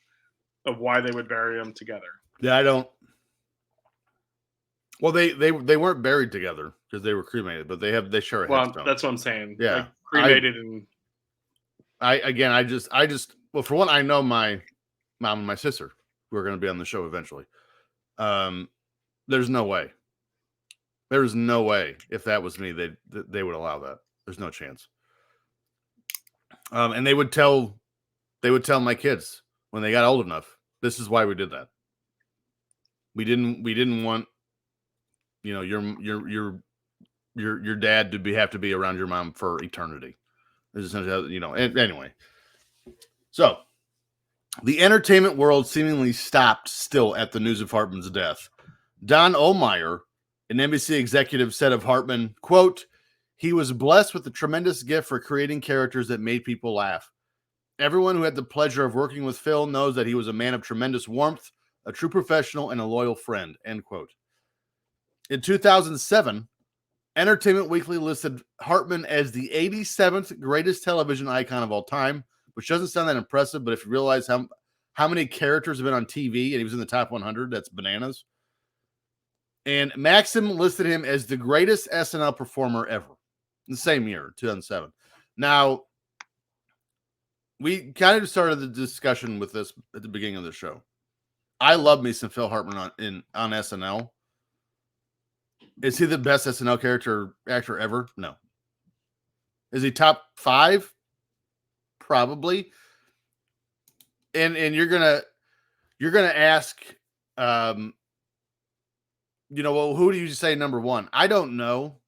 Speaker 9: why they would bury them together.
Speaker 8: Yeah, I don't. Well, they weren't buried together because they were cremated, but they share a headstone.
Speaker 9: That's what I'm saying.
Speaker 8: Yeah,
Speaker 9: like cremated and.
Speaker 8: I just well, for one, I know my mom and my sister who are going to be on the show eventually. There's no way. There's no way if that was me, they would allow that. There's no chance. And they would tell my kids when they got old enough, this is why we did that. We didn't want, your dad to have to be around your mom for eternity. This is, and anyway. So the entertainment world seemingly stopped still at the news of Hartman's death. Don Ohlmeyer, an NBC executive, said of Hartman, quote, "He was blessed with a tremendous gift for creating characters that made people laugh. Everyone who had the pleasure of working with Phil knows that he was a man of tremendous warmth, a true professional, and a loyal friend," end quote. In 2007, Entertainment Weekly listed Hartman as the 87th greatest television icon of all time, which doesn't sound that impressive, but if you realize how many characters have been on TV and he was in the top 100, that's bananas. And Maxim listed him as the greatest SNL performer ever in the same year, 2007. Now, we kind of started the discussion with this at the beginning of the show. I love me some Phil Hartman on SNL. Is he the best SNL actor ever? No. Is he top 5? Probably. And you're gonna ask, well, who do you say number 1? I don't know.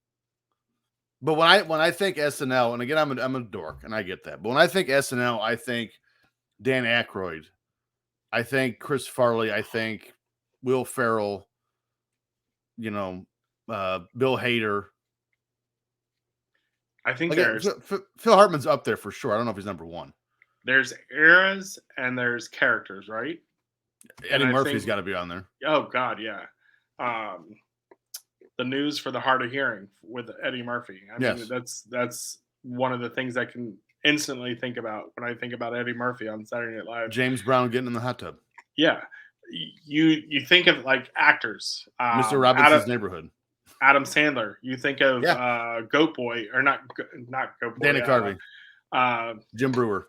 Speaker 8: But when I think SNL, and again, I'm a dork, and I get that. But when I think SNL, I think Dan Aykroyd, I think Chris Farley, I think Will Ferrell, Bill Hader.
Speaker 9: I think there's
Speaker 8: Phil Hartman's up there for sure. I don't know if he's number 1.
Speaker 9: There's eras and there's characters, right?
Speaker 8: Eddie Murphy's got to be on there.
Speaker 9: Oh God, yeah. The News for the Hard of Hearing with Eddie Murphy. I mean, that's one of the things I can instantly think about when I think about Eddie Murphy on Saturday Night Live.
Speaker 8: James Brown getting in the hot tub.
Speaker 9: Yeah, you think of like actors.
Speaker 8: Mr. Robinson's Neighborhood.
Speaker 9: Adam Sandler. You think of Goat Boy, or not Goat Boy.
Speaker 8: Dana Carvey. Jim Brewer.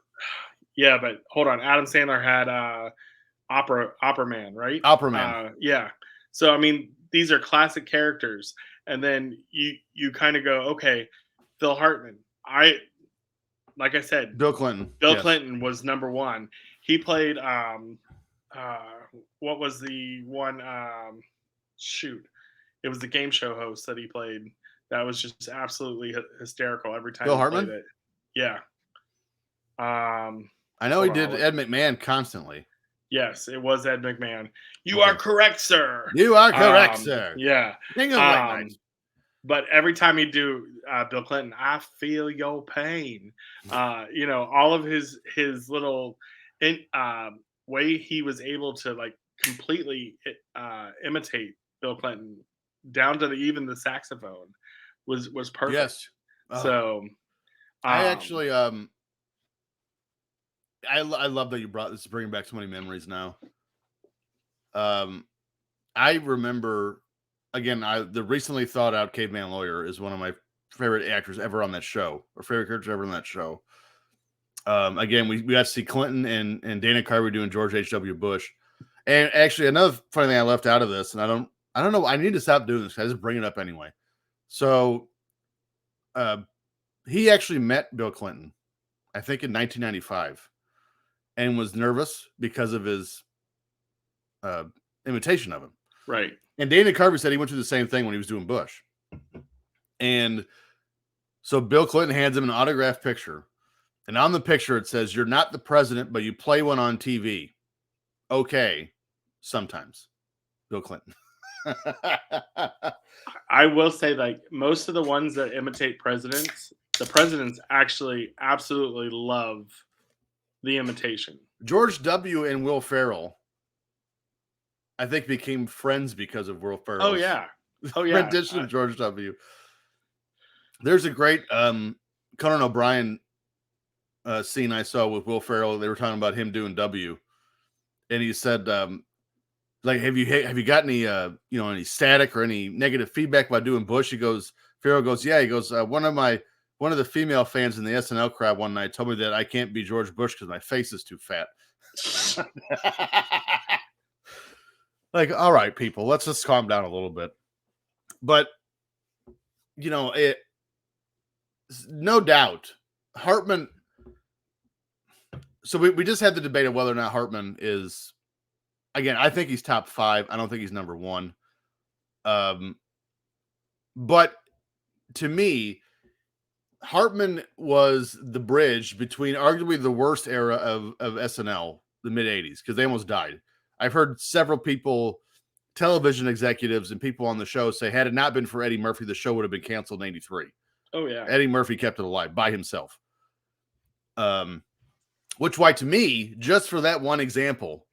Speaker 9: Yeah, but hold on. Adam Sandler had Opera Man, right?
Speaker 8: Opera Man.
Speaker 9: Yeah. So I mean, these are classic characters, and then you kind of go, okay, Phil Hartman. Like I said,
Speaker 8: Bill Clinton.
Speaker 9: Bill
Speaker 8: Yes.
Speaker 9: Clinton was number one. He played what was the one shoot? It was the game show host that he played. That was just absolutely hysterical every time
Speaker 8: Bill
Speaker 9: he
Speaker 8: Hartman?
Speaker 9: played it. Yeah.
Speaker 8: I know he
Speaker 9: hold on,
Speaker 8: did
Speaker 9: I'll-
Speaker 8: Ed McMahon constantly.
Speaker 9: Yes, it was Ed McMahon. You
Speaker 8: Okay.
Speaker 9: are correct, sir.
Speaker 8: You are correct, sir.
Speaker 9: Yeah.
Speaker 8: King of late nights.
Speaker 9: But every time you do Bill Clinton, I feel your pain. You know, all of his little way he was able to like completely imitate Bill Clinton down to even the saxophone was perfect.
Speaker 8: Yes.
Speaker 9: So
Speaker 8: I actually I love that you brought this, bringing back so many memories now. I remember, again, the recently thought out Caveman Lawyer is one of my favorite actors ever on that show, or favorite characters ever on that show. Again, we got to see Clinton and Dana Carvey doing George H.W. Bush. And actually, another funny thing I left out of this, and I don't know, I need to stop doing this. I just bring it up anyway. So, he actually met Bill Clinton, I think in 1995, and was nervous because of his imitation of him.
Speaker 9: right.
Speaker 8: And Dana Carvey said he went through the same thing when he was doing Bush. And so Bill Clinton hands him an autographed picture. And on the picture, it says, "You're not the president, but you play one on TV." Okay. Sometimes. Bill Clinton.
Speaker 9: I will say, like, most of the ones that imitate presidents, the presidents actually absolutely love the imitation.
Speaker 8: George W. and Will Ferrell, I think, became friends because of Will Ferrell.
Speaker 9: Oh yeah.
Speaker 8: Rendition of George W. There's a great Conan O'Brien scene I saw with Will Ferrell. They were talking about him doing W, and he said, like, have you got any any static or any negative feedback about doing Bush? He goes, Ferrell goes, yeah. He goes, one of the female fans in the SNL crowd one night told me that I can't be George Bush because my face is too fat. Like, all right, people, let's just calm down a little bit. But no doubt, Hartman. So we just had the debate of whether or not Hartman is. Again, I think he's top 5. I don't think he's number 1. But to me, Hartman was the bridge between arguably the worst era of SNL, the mid 80s, because they almost died. I've heard several people, television executives and people on the show say, had it not been for Eddie Murphy, the show would have been canceled in 83.
Speaker 9: Oh yeah.
Speaker 8: Eddie Murphy kept it alive by himself. Which why, to me, just for that one example,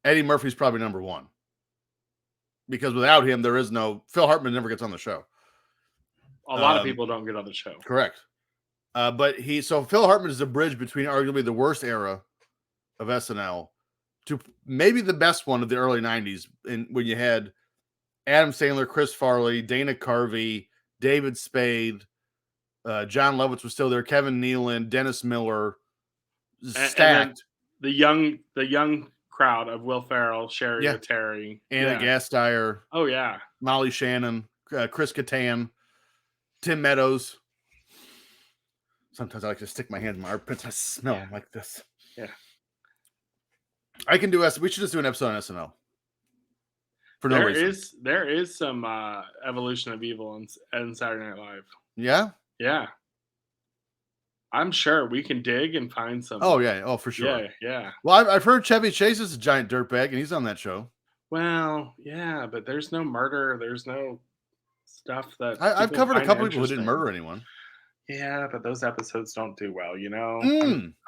Speaker 8: Eddie Murphy's probably number 1. Because without him, there is no... Phil Hartman never gets on the show.
Speaker 9: A lot of people don't get on the show.
Speaker 8: Correct. So Phil Hartman is the bridge between arguably the worst era of SNL to maybe the best one of the early 90s, when you had Adam Sandler, Chris Farley, Dana Carvey, David Spade, John Lovitz was still there, Kevin Nealon, Dennis Miller, stacked.
Speaker 9: And the young crowd of Will Ferrell, Sherry O'Terry,
Speaker 8: Anna Gasteyer.
Speaker 9: Oh yeah.
Speaker 8: Molly Shannon, Chris Kattan, Tim Meadows. Sometimes I like to stick my hand in my armpits. I smell them like this.
Speaker 9: Yeah.
Speaker 8: I can do we should just do an episode on SNL. For no reason.
Speaker 9: There is some evolution of evil in Saturday Night Live.
Speaker 8: Yeah?
Speaker 9: Yeah. I'm sure we can dig and find some.
Speaker 8: Oh, yeah. Oh, for sure.
Speaker 9: Yeah.
Speaker 8: Well, I've heard Chevy Chase is a giant dirtbag, and he's on that show.
Speaker 9: Well, yeah, but there's no murder. There's no stuff that...
Speaker 8: I've covered a couple people who didn't murder anyone.
Speaker 9: Yeah, but those episodes don't do well,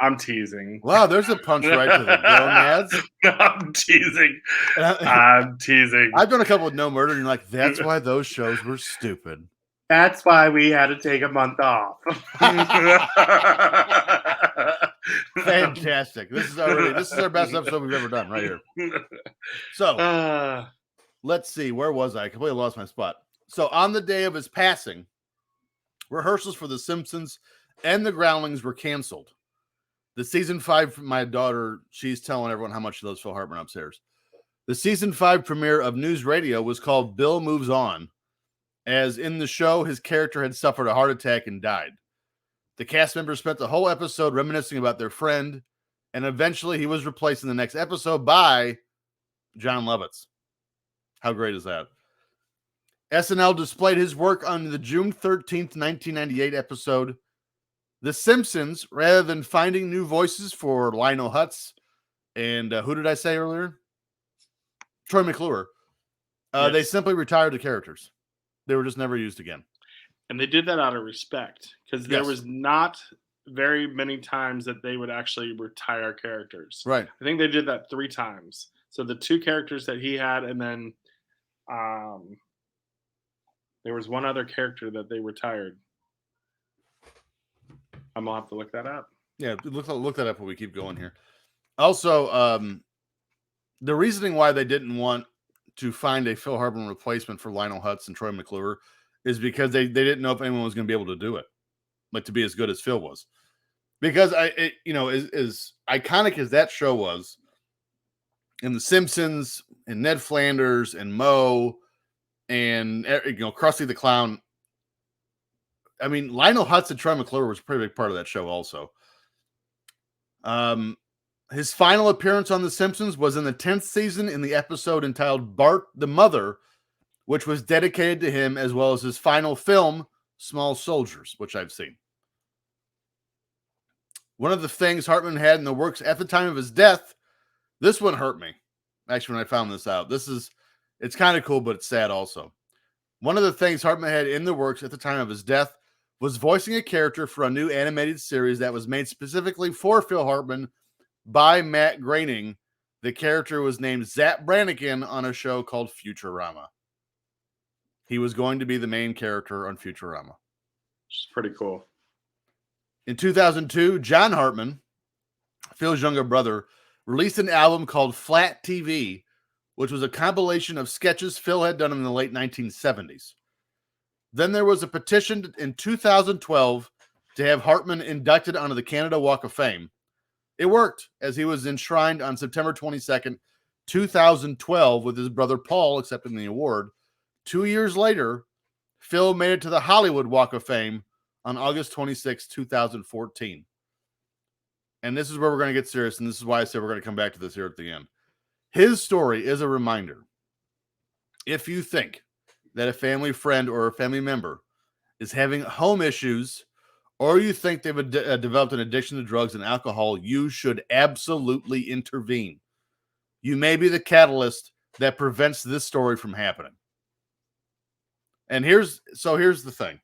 Speaker 9: I'm teasing.
Speaker 8: Wow, there's a punch right to the gonads.
Speaker 9: I'm teasing. I'm teasing.
Speaker 8: I've done a couple with no murder, and you're like, that's why those shows were stupid.
Speaker 9: That's why we had to take a month off.
Speaker 8: Fantastic. This is our best episode we've ever done right here. So let's see. Where was I? I completely lost my spot. So on the day of his passing, rehearsals for The Simpsons and The Groundlings were canceled. The season 5, my daughter, she's telling everyone how much she loves Phil Hartman upstairs. The season 5 premiere of News Radio was called Bill Moves On, as in the show, his character had suffered a heart attack and died. The cast members spent the whole episode reminiscing about their friend, and eventually he was replaced in the next episode by John Lovitz. How great is that? SNL displayed his work on the June 13th, 1998 episode The Simpsons, rather than finding new voices for Lionel Hutz and who did I say earlier? Troy McClure.
Speaker 9: Yes.
Speaker 8: They simply retired the characters. They were just never used again.
Speaker 9: And they did that out of respect, because there
Speaker 8: Yes.
Speaker 9: was not very many times that they would actually retire characters.
Speaker 8: Right.
Speaker 9: I think they did that 3 times. So the 2 characters that he had, and then there was one other character that they retired. I'm gonna have to look that up.
Speaker 8: Yeah, look that up when we keep going here. Also, the reasoning why they didn't want to find a Phil Hartman replacement for Lionel Hutz and Troy McClure is because they didn't know if anyone was going to be able to do it, like to be as good as Phil was. Because as iconic as that show was, and The Simpsons and Ned Flanders and Moe and Krusty the Clown. I mean, Lionel Hutz and Troy McClure was a pretty big part of that show also. His final appearance on The Simpsons was in the 10th season in the episode entitled Bart the Mother, which was dedicated to him, as well as his final film, Small Soldiers, which I've seen. One of the things Hartman had in the works at the time of his death, this one hurt me, actually, when I found this out. It's kind of cool, but it's sad also. One of the things Hartman had in the works at the time of his death was voicing a character for a new animated series that was made specifically for Phil Hartman by Matt Groening. The character was named Zap Brannigan on a show called Futurama. He was going to be the main character on Futurama.
Speaker 9: Which is pretty cool.
Speaker 8: In 2002, John Hartman, Phil's younger brother, released an album called Flat TV, which was a compilation of sketches Phil had done in the late 1970s. Then there was a petition in 2012 to have Hartman inducted onto the Canada Walk of Fame. It worked, as he was enshrined on September 22nd, 2012, with his brother Paul accepting the award. 2 years later, Phil made it to the Hollywood Walk of Fame on August 26, 2014. And this is where we're going to get serious, and this is why I said we're going to come back to this here at the end. His story is a reminder. If you think that a family friend or a family member is having home issues, or you think they've developed an addiction to drugs and alcohol, you should absolutely intervene. You may be the catalyst that prevents this story from happening. And here's the thing.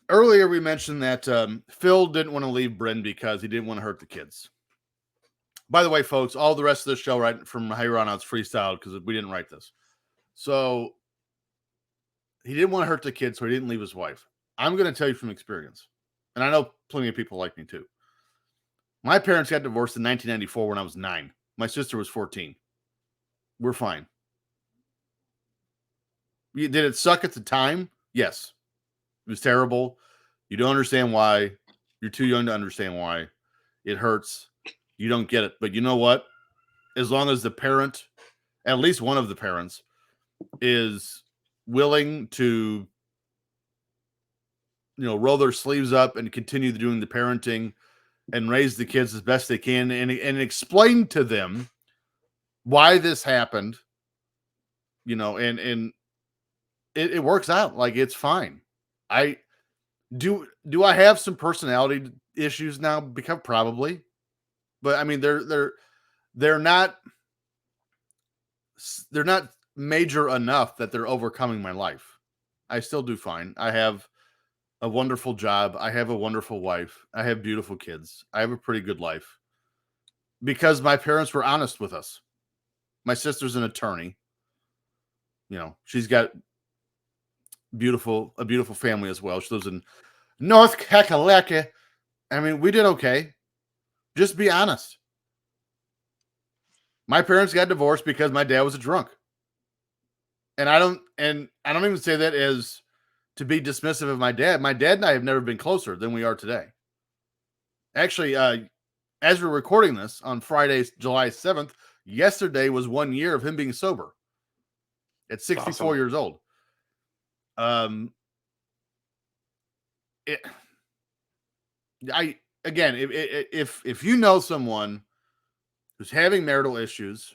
Speaker 8: Earlier, we mentioned that Phil didn't want to leave Bryn because he didn't want to hurt the kids. By the way, folks, all the rest of the show right from here on out is freestyled because we didn't write this. So he didn't want to hurt the kids, so he didn't leave his wife. I'm going to tell you from experience, and I know plenty of people like me too. My parents got divorced in 1994 when I was 9. My sister was 14. We're fine. Did it suck at the time? Yes. It was terrible. You don't understand why. You're too young to understand why. It hurts. You don't get it. But you know what? As long as the parent, at least one of the parents, is willing to, roll their sleeves up and continue doing the parenting and raise the kids as best they can and explain to them why this happened, and it works out. Like, it's fine. I have some personality issues now? Because probably, but I mean, they're not major enough that they're overcoming my life. I still do fine. I have a wonderful job. I have a wonderful wife. I have beautiful kids. I have a pretty good life because my parents were honest with us. My sister's an attorney. She's got a beautiful family as well. She lives in North Kakalaki. I mean, we did okay. Just be honest. My parents got divorced because my dad was a drunk. And I don't even say that as to be dismissive of my dad. My dad and I have never been closer than we are today. Actually, as we're recording this on Friday, July 7th, yesterday was 1 year of him being sober at 64
Speaker 9: Awesome.
Speaker 8: years old. If you know someone who's having marital issues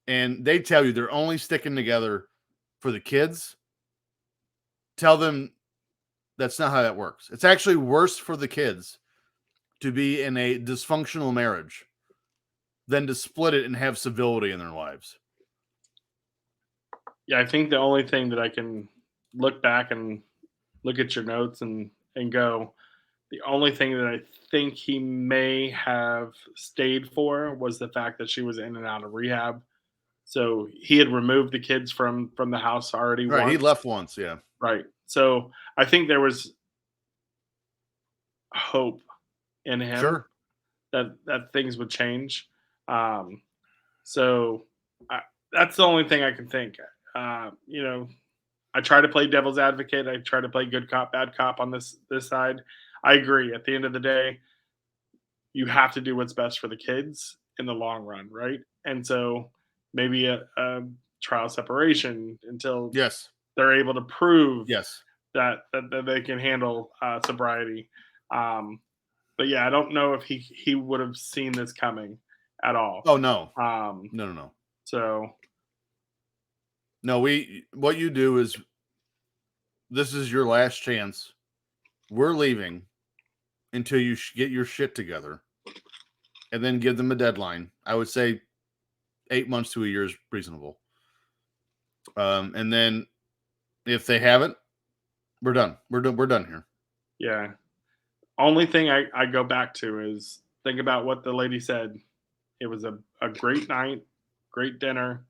Speaker 8: and they tell you they're only sticking together for the kids, tell them that's not how that works. It's actually worse for the kids to be in a dysfunctional marriage than to split it and have civility in their lives.
Speaker 9: Yeah, I think the only thing that I can look back and look at your notes and go, the only thing that I think he may have stayed for was the fact that she was in and out of rehab. So he had removed the kids from the house already
Speaker 8: Right. He
Speaker 9: once.
Speaker 8: left once. Yeah.
Speaker 9: Right. So I think there was hope in him
Speaker 8: Sure.
Speaker 9: that things would change. Um, so that's the only thing I can think. You know, I try to play devil's advocate. I try to play good cop, bad cop on this side. I agree. At the end of the day, you have to do what's best for the kids in the long run, right? And so maybe a trial separation until
Speaker 8: Yes.
Speaker 9: they're able to prove
Speaker 8: Yes.
Speaker 9: that they can handle sobriety. But yeah, I don't know if he would have seen this coming at all.
Speaker 8: Oh, no.
Speaker 9: Um,
Speaker 8: No.
Speaker 9: so
Speaker 8: No, what you do is this is your last chance. We're leaving until you get your shit together and then give them a deadline. I would say 8 months to a year is reasonable. And then if they haven't, we're done. We're done here.
Speaker 9: yeah, only thing I go back to is think about what the lady said. It was a great night, great dinner.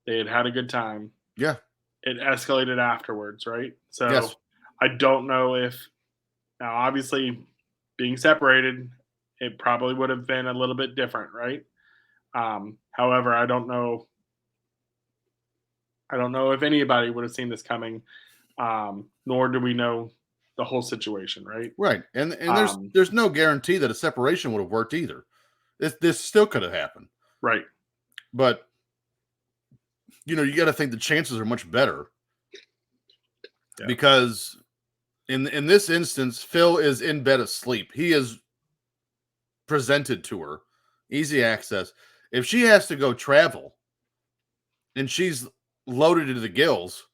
Speaker 9: They had a good time.
Speaker 8: Yeah.
Speaker 9: It escalated afterwards, right? So
Speaker 8: Yes.
Speaker 9: I don't know if now obviously being separated, it probably would have been a little bit different, right? However, I don't know. I don't know if anybody would have seen this coming, nor do we know the whole situation, right?
Speaker 8: Right. And
Speaker 9: Um,
Speaker 8: there's no guarantee that a separation would have worked either. This still could have happened.
Speaker 9: right.
Speaker 8: But you got to think the chances are much better.
Speaker 9: Yeah.
Speaker 8: Because in this instance, Phil is in bed asleep. He is presented to her, easy access. If she has to go travel and she's loaded to the gills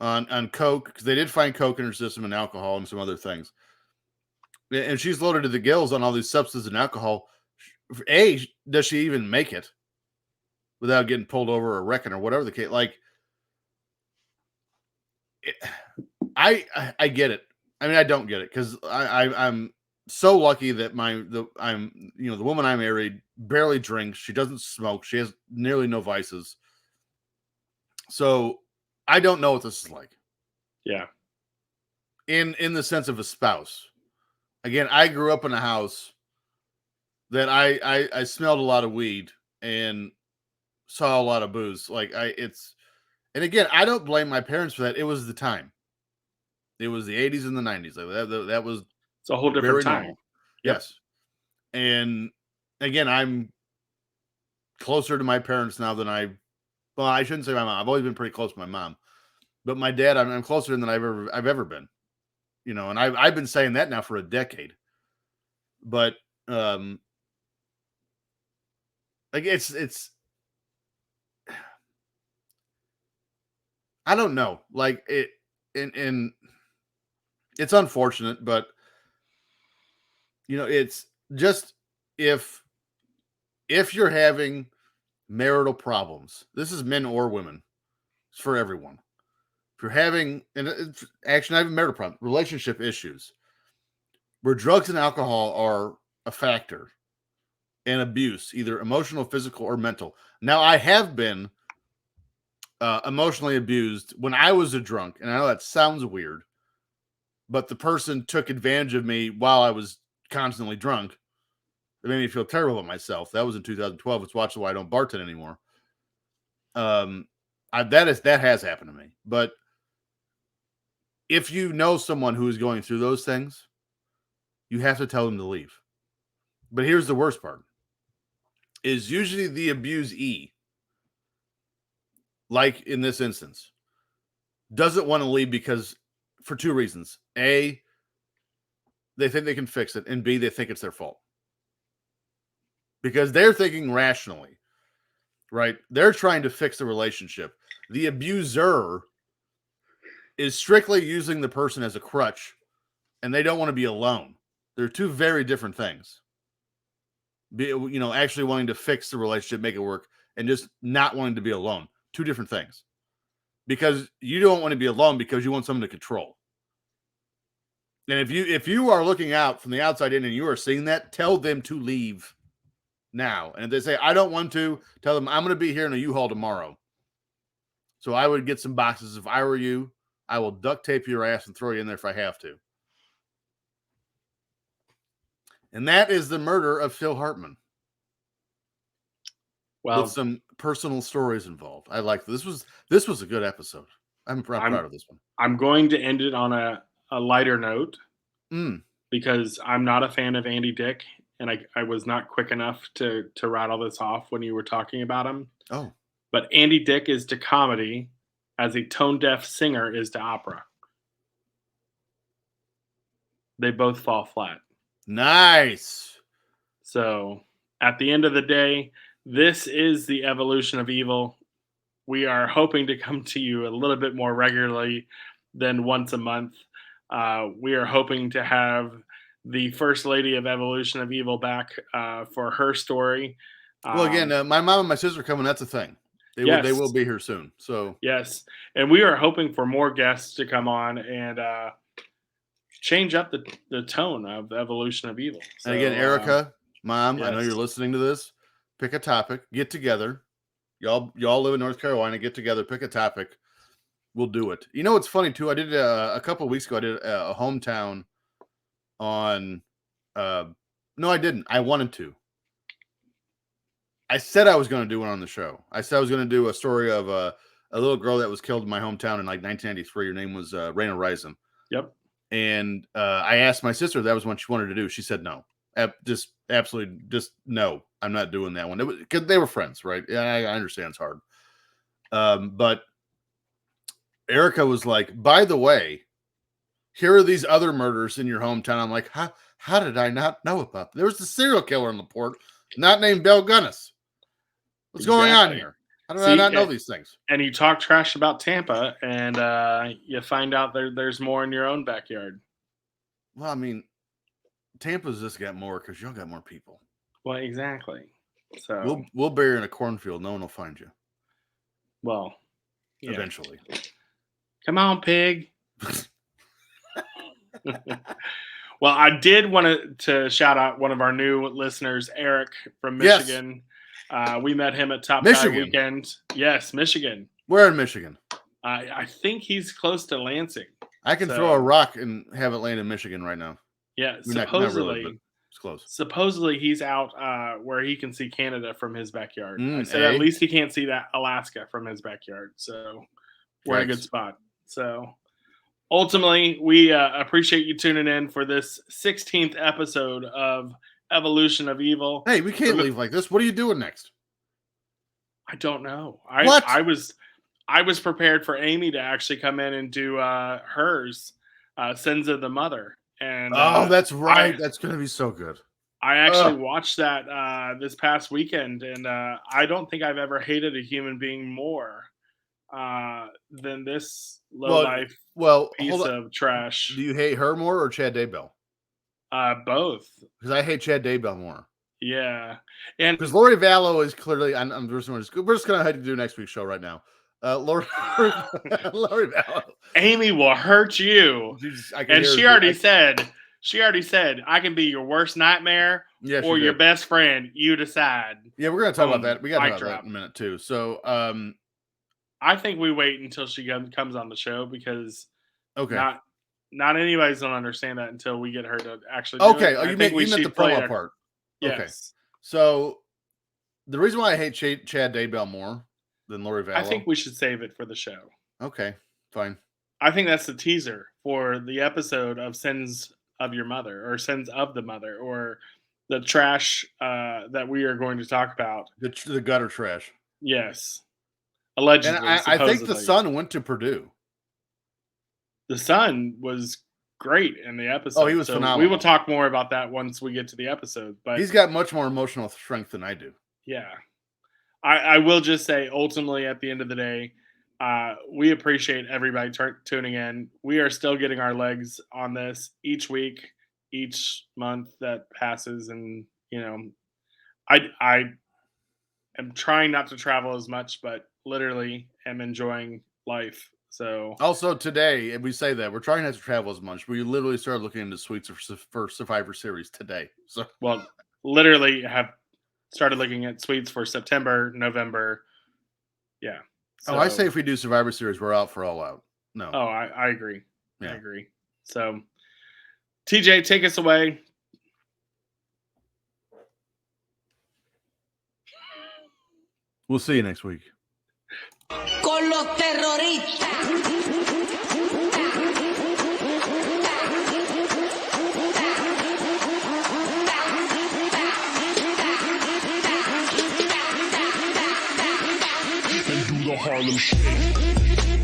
Speaker 8: on coke, because they did find coke in her system and alcohol and some other things, and she's loaded to the gills on all these substances and alcohol, does she even make it without getting pulled over or wrecking or whatever the case? Like, I get it. I mean, I don't get it because I'm so lucky that the woman I married barely drinks. She doesn't smoke. She has nearly no vices. So I don't know what this is like.
Speaker 9: Yeah.
Speaker 8: In the sense of a spouse. Again, I grew up in a house that I smelled a lot of weed and saw a lot of booze. And again, I don't blame my parents for that. It was the time. It was the 80s and the 90s. That was
Speaker 9: It's a whole different
Speaker 8: very
Speaker 9: time.
Speaker 8: normal.
Speaker 9: Yep.
Speaker 8: Yes. And again, I'm closer to my parents now than I shouldn't say my mom. I've always been pretty close to my mom. But my dad, I'm closer to him than I've ever been. And I've been saying that now for a decade. But it's I don't know. Like it and it's unfortunate, but it's just if you're having marital problems, this is men or women, it's for everyone. If you're having actually not even marital problems, relationship issues, where drugs and alcohol are a factor, and abuse, either emotional, physical, or mental. Now, I have been emotionally abused when I was a drunk, and I know that sounds weird, but the person took advantage of me while I was constantly drunk. It made me feel terrible about myself. That was in 2012. It's watch why I don't bartend anymore. That has happened to me. But if you know someone who is going through those things, you have to tell them to leave. But here's the worst part. Is usually the abusee, like in this instance, doesn't want to leave because for two reasons. A, they think they can fix it, and B, they think it's their fault. Because they're thinking rationally, right? They're trying to fix the relationship. The abuser is strictly using the person as a crutch, and they don't want to be alone. They're two very different things. Actually wanting to fix the relationship, make it work, and just not wanting to be alone. Two different things. Because you don't want to be alone because you want someone to control. And if you are looking out from the outside in and you are seeing that, tell them to leave now. And if they say, I don't want to, tell them I'm going to be here in a U-Haul tomorrow. So I would get some boxes. If I were you, I will duct tape your ass and throw you in there if I have to. And that is the murder of Phil Hartman.
Speaker 9: Well,
Speaker 8: with some personal stories involved. I like this was a good episode. I'm proud of this one.
Speaker 9: I'm going to end it on a lighter note because I'm not a fan of Andy Dick, and I was not quick enough to rattle this off when you were talking about him.
Speaker 8: Oh.
Speaker 9: But Andy Dick is to comedy as a tone-deaf singer is to opera. They both fall flat.
Speaker 8: Nice.
Speaker 9: So at the end of the day, this is the evolution of evil. We are hoping to come to you a little bit more regularly than once a month. We are hoping to have the First Lady of Evolution of Evil back for her story.
Speaker 8: Well, again, my mom and my sister are coming. That's a thing. They will be here soon. So
Speaker 9: yes, and we are hoping for more guests to come on and change up the tone of the Evolution of Evil. So,
Speaker 8: and again, Erica, Mom,
Speaker 9: yes.
Speaker 8: I know you're listening to this. Pick a topic, get together. Y'all live in North Carolina. Get together, pick a topic. We'll do it. You know what's funny too? I did a couple of weeks ago. I did a hometown on. No, I didn't. I wanted to. I said I was going to do one on the show. I said I was going to do a story of a little girl that was killed in my hometown in like 1993. Her name was Raina Risen.
Speaker 9: Yep.
Speaker 8: And I asked my sister if that was what she wanted to do. She said no. Just absolutely, just no. I'm not doing that one. Because they were friends, right? Yeah, I understand it's hard. But Erica was like, by the way, here are these other murders in your hometown. I'm like, how did I not know about them? There was a serial killer in LaPorte, not named Belle Gunnis. What's going on here? How did I not know these things?
Speaker 9: And you talk trash about Tampa, and you find out there's more in your own backyard.
Speaker 8: Well, I mean, Tampa's just got more because y'all got more people.
Speaker 9: Well, exactly. So
Speaker 8: we'll bury you in a cornfield. No one will find you.
Speaker 9: Well, yeah.
Speaker 8: Eventually.
Speaker 9: Come on, pig. Well, I did want to shout out one of our new listeners, Eric from Michigan. Yes. We met him at Top Guy Weekend. Yes, Michigan.
Speaker 8: Where in Michigan?
Speaker 9: I think he's close to Lansing.
Speaker 8: I can throw a rock and have it land in Michigan right now.
Speaker 9: Yeah, supposedly.
Speaker 8: Not really, it's close.
Speaker 9: Supposedly he's out where he can see Canada from his backyard. I said at least he can't see that Alaska from his backyard. So we're in a good spot. So ultimately, we appreciate you tuning in for this 16th episode of Evolution of Evil.
Speaker 8: Hey, we can't leave like this. What are you doing next?
Speaker 9: I don't know.
Speaker 8: What?
Speaker 9: I was prepared for Amy to actually come in and do hers, Sins of the Mother. And
Speaker 8: that's right. That's going to be so good.
Speaker 9: I actually watched that this past weekend, and I don't think I've ever hated a human being more than this low-life piece of trash.
Speaker 8: Do you hate her more or Chad Daybell?
Speaker 9: Both.
Speaker 8: Because I hate Chad Daybell more.
Speaker 9: Yeah. And
Speaker 8: because Lori Vallow is clearly, we're just going to head to do next week's show right now. Lori Vallow.
Speaker 9: Amy will hurt you. And she already said, I can be your worst nightmare or your best friend. You decide.
Speaker 8: Yeah, we're going to talk about that. We got to talk about that in a minute too. So,
Speaker 9: I think we wait until she comes on the show because not anybody's going to understand that until we get her to actually do it.
Speaker 8: Oh, you meant the promo part.
Speaker 9: Yes.
Speaker 8: Okay. So, the reason why I hate Chad Daybell more than Lori Vallow.
Speaker 9: I think we should save it for the show.
Speaker 8: Okay, fine.
Speaker 9: I think that's the teaser for the episode of Sins of your mother or sins of the mother or the trash that we are going to talk about.
Speaker 8: The gutter trash.
Speaker 9: Yes. Allegedly.
Speaker 8: And I think the son went to Purdue.
Speaker 9: The son was great in the episode.
Speaker 8: Oh, he was phenomenal.
Speaker 9: We will talk more about that once we get to the episode. But
Speaker 8: he's got much more emotional strength than I do.
Speaker 9: Yeah. I will just say, ultimately, at the end of the day, we appreciate everybody tuning in. We are still getting our legs on this each week, each month that passes. And, I am trying not to travel as much, but literally am enjoying life. So
Speaker 8: also today, and we say that we're trying not to travel as much. We literally started looking into suites for Survivor Series today. So
Speaker 9: literally have started looking at suites for September, November. Yeah.
Speaker 8: So, I say if we do Survivor Series, we're out for All Out. No.
Speaker 9: Oh, I agree.
Speaker 8: Yeah.
Speaker 9: I agree. So, TJ, take us away.
Speaker 8: We'll see you next week.
Speaker 10: Con los terroristas.
Speaker 2: And do the Harlem Shake.